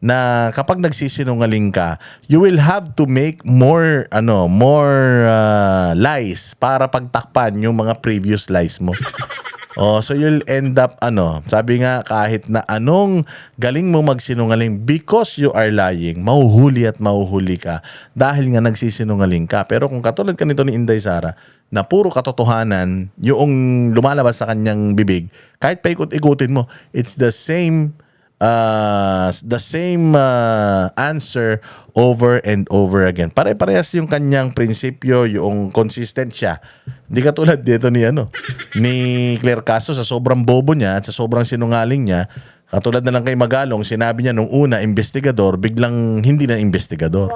na kapag nagsisinungaling ka, you will have to make more lies para pagtakpan yung mga previous lies mo. So you'll end up sabi nga kahit na anong galing mo magsinungaling because you are lying, mahuhuli at mahuhuli ka dahil nga nagsisinungaling ka. Pero kung katulad ka nito ni Inday Sara na puro katotohanan yung lumalabas sa kanyang bibig, kahit paikot-ikutin mo, it's the same answer over and over again. Pare-parehas yung kanyang prinsipyo, yung consistent siya. Hindi katulad dito ni Claire Castro sa sobrang bobo niya at sa sobrang sinungaling niya. Katulad na lang kay Magalong, sinabi niya nung una investigador, biglang hindi na investigador.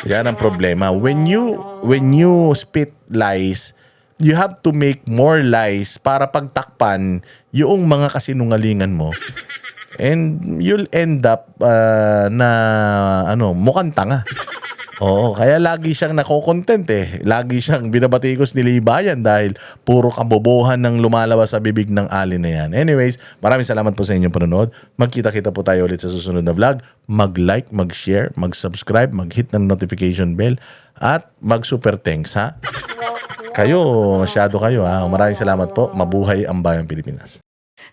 Yan ang problema. When you spit lies, you have to make more lies para pagtakpan yung mga kasinungalingan mo. And you'll end up mukhang tanga. Oo, kaya lagi siyang nakokontent eh. Lagi siyang binabatikos nilibayan dahil puro kabobohan ng lumalabas sa bibig ng alin na yan. Anyways, maraming salamat po sa inyong panonood. Magkita-kita po tayo ulit sa susunod na vlog. Mag-like, mag-share, mag-subscribe, mag-hit ng notification bell, at mag-super thanks ha. Kayo, masyado kayo ha. Maraming salamat po. Mabuhay ang Bayang Pilipinas.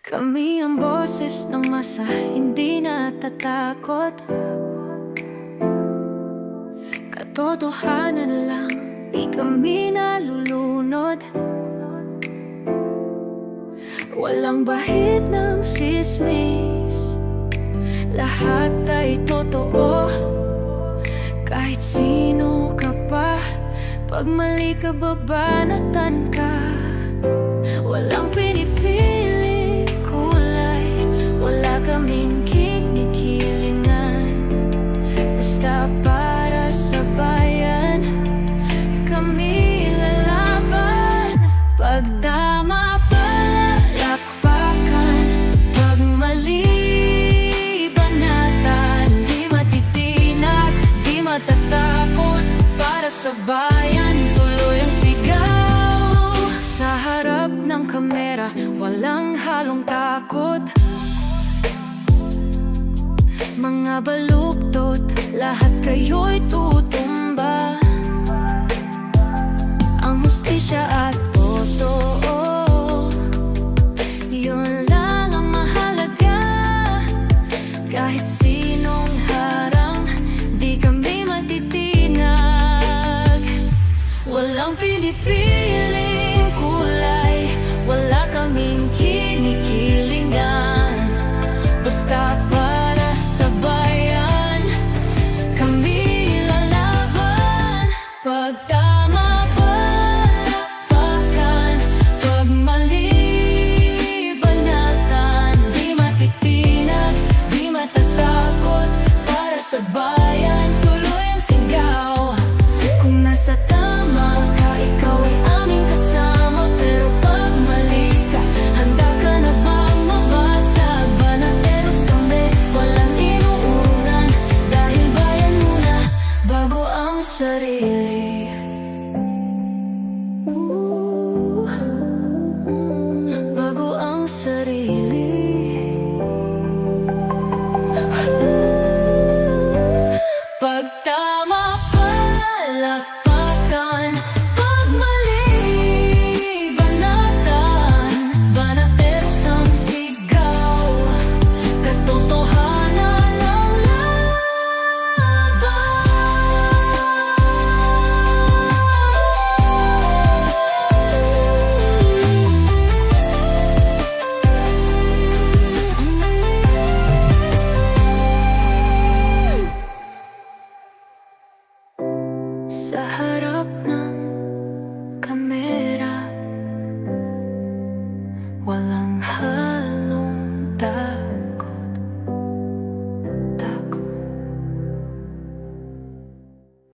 Kami ang boses ng masa, hindi natatakot. Katotohanan lang, di kami nalulunod. Walang bahid ng sismis, lahat ay totoo. Kahit sino ka pa, pag mali ka babanatan ka. Walang pinipili kulay, wala kaming kinikilingan. Basta para sa bayan, kami lalaban. Pag tama palakpakan, pag mali banatan. Di matitinag, di matatakot, para sa bayan tuloy ang sigaw. Sa harap ng kamera, walang halong takot. Mga baluktot, lahat kayo'y tutumba. Ang hustisya at